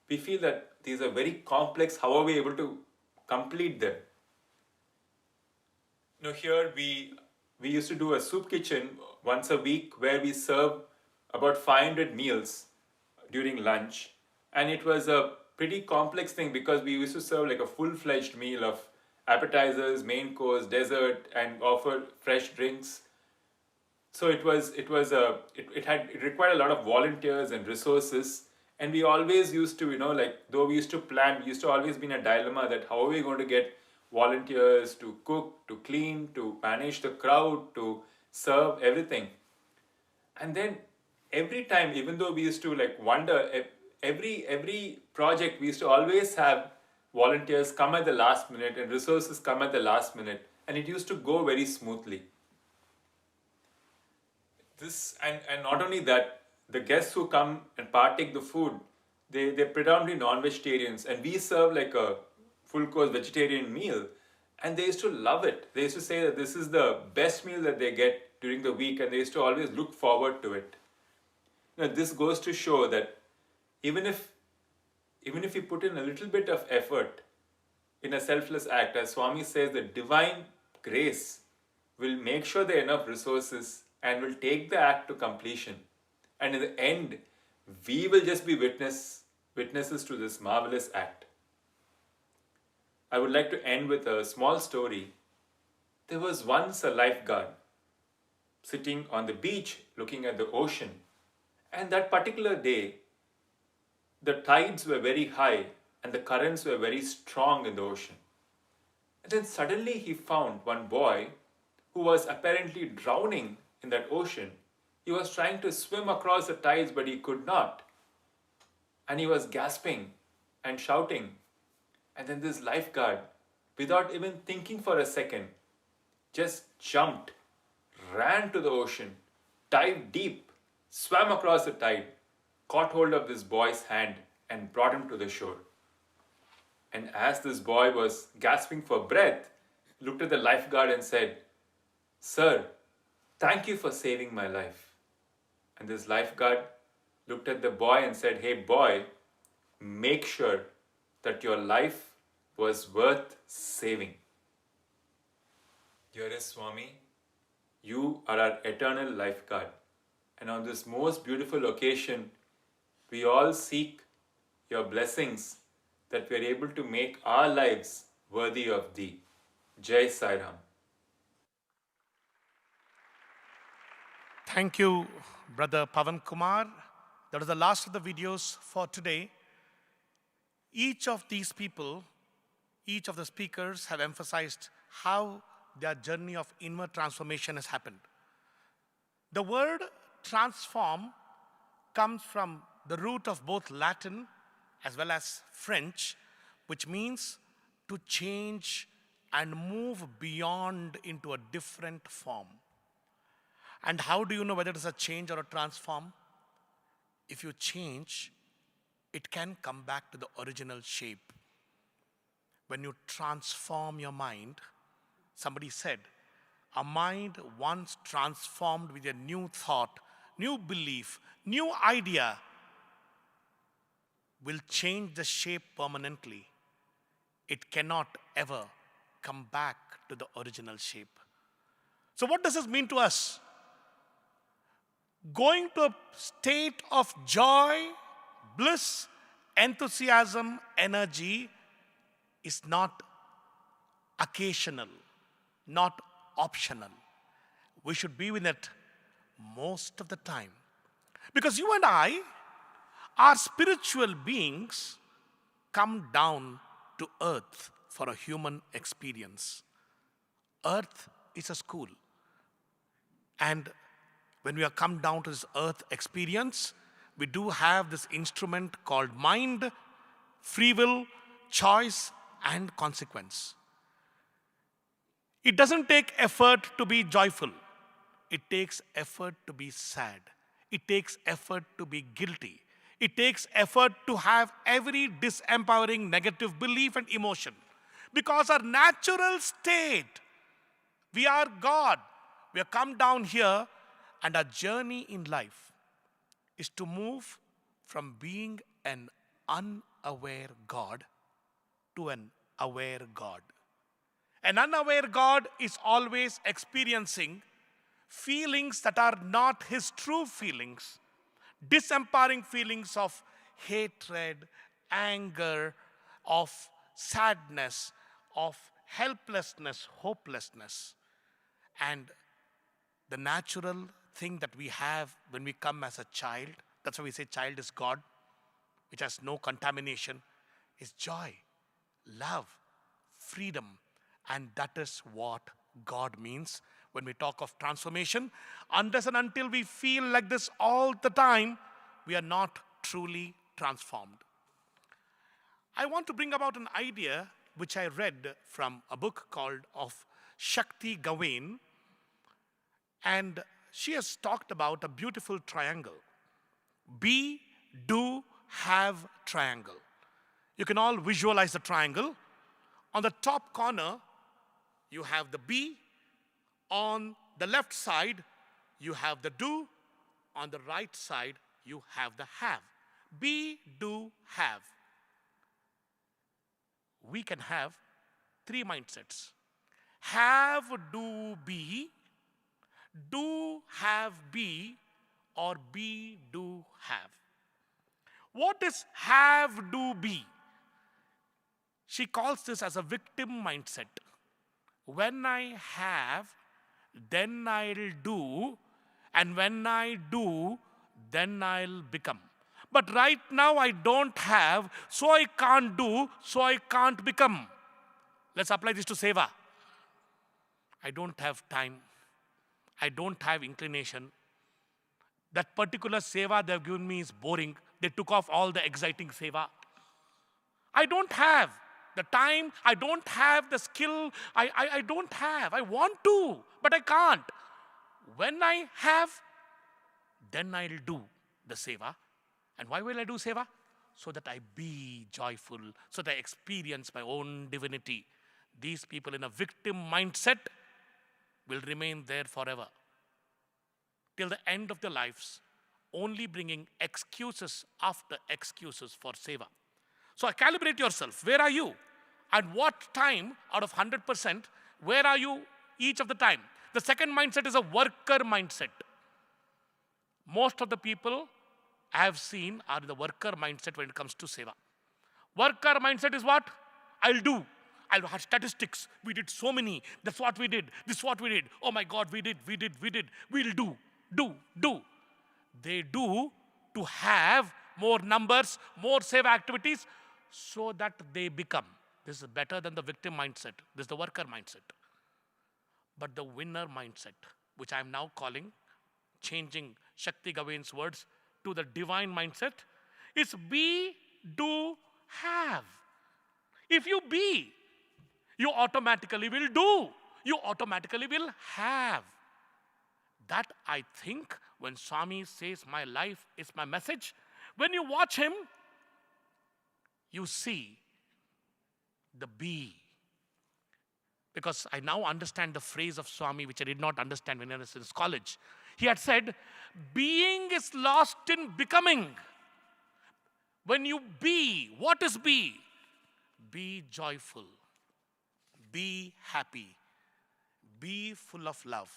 we feel that these are very complex. How are we able to complete them? Here we used to do a soup kitchen once a week where we serve about 500 meals during lunch. And it was a pretty complex thing because we used to serve like a full-fledged meal of appetizers, main course, dessert, and offer fresh drinks. So it required a lot of volunteers and resources. And we always used to, though we used to plan, we used to always be in a dilemma that how are we going to get volunteers to cook, to clean, to manage the crowd, to serve everything. And then every time, even though we used to wonder, every project we used to always have volunteers come at the last minute and resources come at the last minute, and it used to go very smoothly. And not only that, the guests who come and partake the food, they're predominantly non-vegetarians, and we serve like a full course vegetarian meal, and they used to love it. They used to say that this is the best meal that they get during the week, and they used to always look forward to it. This goes to show that even if you put in a little bit of effort in a selfless act, as Swami says, the divine grace will make sure there are enough resources and will take the act to completion. And in the end, we will just be witnesses to this marvelous act. I would like to end with a small story. There was once a lifeguard sitting on the beach looking at the ocean. And that particular day, the tides were very high and the currents were very strong in the ocean. And then suddenly he found one boy who was apparently drowning in that ocean. He was trying to swim across the tides, but he could not. And he was gasping and shouting. And then this lifeguard, without even thinking for a second, just jumped, ran to the ocean, dived deep, swam across the tide, caught hold of this boy's hand and brought him to the shore. And as this boy was gasping for breath, looked at the lifeguard and said, "Sir, thank you for saving my life." And this lifeguard looked at the boy and said, "Hey boy, make sure that your life was worth saving." Dearest Swami, you are our eternal lifeguard. And on this most beautiful occasion, we all seek your blessings that we are able to make our lives worthy of thee. Jai Sai Ram. Thank you, Brother Pavan Kumar. That was the last of the videos for today. Each of these people, each of the speakers have emphasized how their journey of inward transformation has happened. The word transform comes from the root of both Latin as well as French, which means to change and move beyond into a different form. And how do you know whether it is a change or a transform? If you change, it can come back to the original shape. When you transform your mind, somebody said, a mind once transformed with a new thought, new belief, new idea will change the shape permanently. It cannot ever come back to the original shape. So what does this mean to us? Going to a state of joy, bliss, enthusiasm, energy is not occasional, not optional. We should be with it most of the time. Because you and I are spiritual beings come down to earth for a human experience. Earth is a school. And when we are come down to this earth experience, we do have this instrument called mind, free will, choice, and consequence. It doesn't take effort to be joyful. It takes effort to be sad. It takes effort to be guilty. It takes effort to have every disempowering negative belief and emotion. Because our natural state, we are God. We have come down here, and our journey in life is to move from being an unaware God to an aware God. An unaware God is always experiencing feelings that are not his true feelings, disempowering feelings of hatred, anger, of sadness, of helplessness, hopelessness. And the natural thing that we have when we come as a child, that's why we say child is God, which has no contamination, is joy, love, freedom. And that is what God means when we talk of transformation. Unless and until we feel like this all the time, we are not truly transformed. I want to bring about an idea which I read from a book called of Shakti Gawain. And she has talked about a beautiful triangle. Be, do, have triangle. You can all visualize the triangle. On the top corner, you have the be. On the left side, you have the do. On the right side, you have the have. Be, do, have. We can have three mindsets. Have, do, be. Do, have, be, or be, do, have. What is have, do, be? She calls this as a victim mindset. When I have, then I'll do, and when I do, then I'll become. But right now I don't have, so I can't do, so I can't become. Let's apply this to seva. I don't have time. I don't have inclination. That particular seva they've given me is boring. They took off all the exciting seva. I don't have the time. I don't have the skill. I don't have. I want to, but I can't. When I have, then I'll do the seva. And why will I do seva? So that I be joyful, so that I experience my own divinity. These people in a victim mindset will remain there forever, till the end of their lives, only bringing excuses after excuses for seva. So calibrate yourself. Where are you? At what time out of 100%, where are you each of the time? The second mindset is a worker mindset. Most of the people I have seen are the worker mindset when it comes to seva. Worker mindset is what? I'll do. I'll have statistics. We did so many. That's what we did. This is what we did. Oh my God, we did. We'll do. do. They do to have more numbers, more save activities, so that they become. This is better than the victim mindset. This is the worker mindset. But the winner mindset, which I am now calling, changing Shakti Gawain's words to the divine mindset, is be, do, have. If you be, you automatically will do. You automatically will have. That, I think, when Swami says my life is my message, when you watch him, you see the be. Because I now understand the phrase of Swami, which I did not understand when I was in college. He had said, being is lost in becoming. When you be, what is be? Be joyful. Be happy. Be full of love.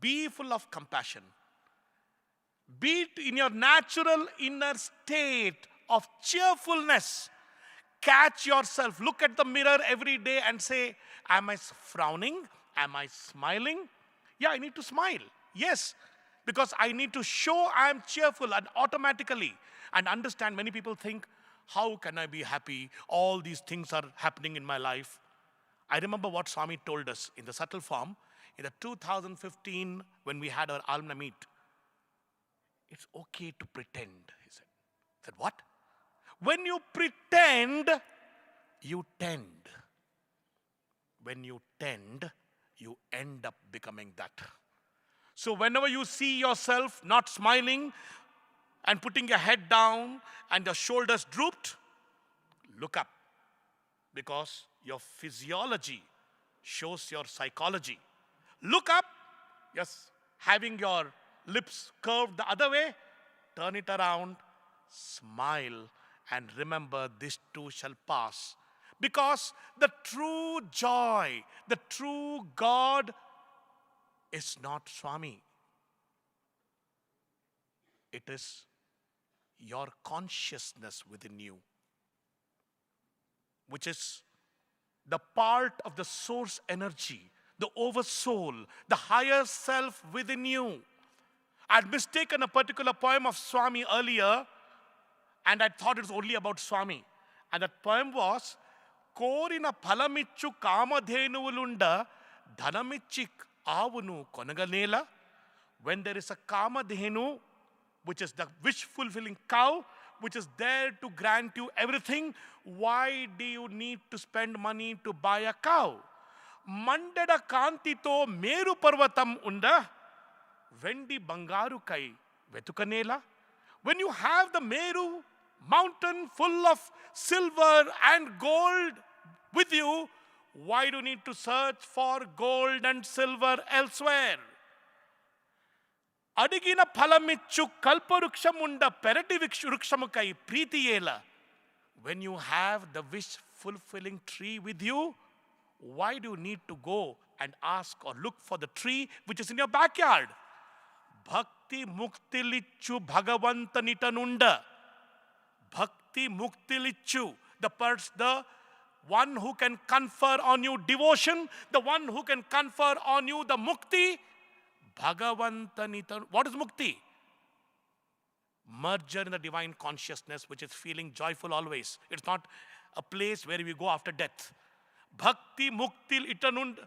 Be full of compassion. Be in your natural inner state of cheerfulness. Catch yourself. Look at the mirror every day and say, am I frowning? Am I smiling? Yeah, I need to smile. Yes, because I need to show I am cheerful and automatically. And understand, many people think, how can I be happy? All these things are happening in my life. I remember what Swami told us in the subtle form in the 2015 when we had our alumni meet. It's okay to pretend, he said. I said, what? When you pretend, you tend. When you tend, you end up becoming that. So whenever you see yourself not smiling and putting your head down and your shoulders drooped, look up. Because your physiology shows your psychology. Look up. Yes, having your lips curved the other way, turn it around, smile, and remember this too shall pass. Because the true joy, the true God is not Swami. It is your consciousness within you, which is the part of the source energy, the oversoul, the higher self within you. I had mistaken a particular poem of Swami earlier, and I thought it was only about Swami. And that poem was, Korina Palamichu Kamadhenuvulunda Dhanamichik Avunu Konaganela. When there is a Kamadhenu, which is the wish-fulfilling cow, which is there to grant you everything, why do you need to spend money to buy a cow? Mandada Kantito Meru Parvatam Unda Vendi Bangaru Kai Vetukanela. When you have the Meru mountain full of silver and gold with you, why do you need to search for gold and silver elsewhere? Adigina Palamichu Kalparuksamunda Perati Rukshamukai Pritiela. When you have the wish-fulfilling tree with you, why do you need to go and ask or look for the tree which is in your backyard? Bhakti Muktilichu Bhagavantanitanunda. Bhakti Muktilichu. The one who can confer on you devotion, the one who can confer on you the mukti. Bhagavantanitan. What is mukti? Merger in the divine consciousness, which is feeling joyful always. It's not a place where we go after death. Bhakti Muktil Itanunda.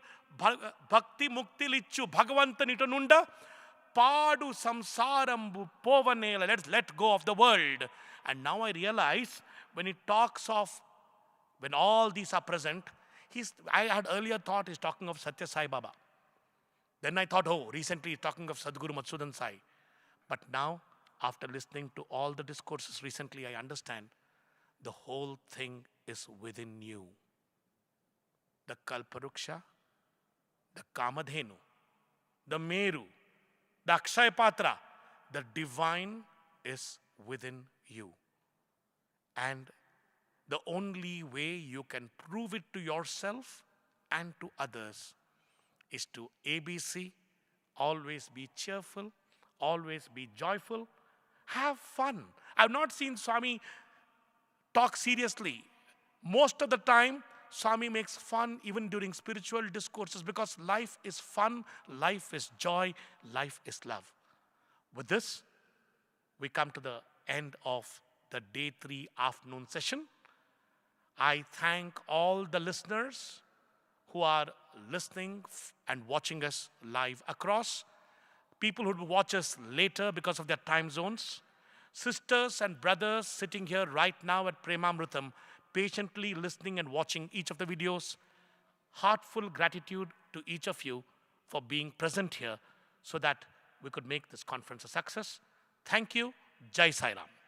Bhakti Muktil Ichu Bhagavantan Itanunda. Padu Samsarambu Povanela. Let's let go of the world. And now I realize when he talks of, when all these are present, I had earlier thought he's talking of Sathya Sai Baba. Then I thought, oh, recently he's talking of Sadguru Madhusudan Sai. But now, after listening to all the discourses recently, I understand the whole thing is within you. The Kalparuksha, the Kamadhenu, the Meru, the Akshaya Patra, the divine is within you. And the only way you can prove it to yourself and to others is to ABC, always be cheerful, always be joyful, have fun. I've not seen Swami talk seriously. Most of the time, Swami makes fun even during spiritual discourses because life is fun, life is joy, life is love. With this, we come to the end of the day 3 afternoon session. I thank all the listeners who are listening and watching us live across, people who will watch us later because of their time zones, sisters and brothers sitting here right now at Premamrutam, patiently listening and watching each of the videos. Heartful gratitude to each of you for being present here so that we could make this conference a success. Thank you. Jai Sai Ram.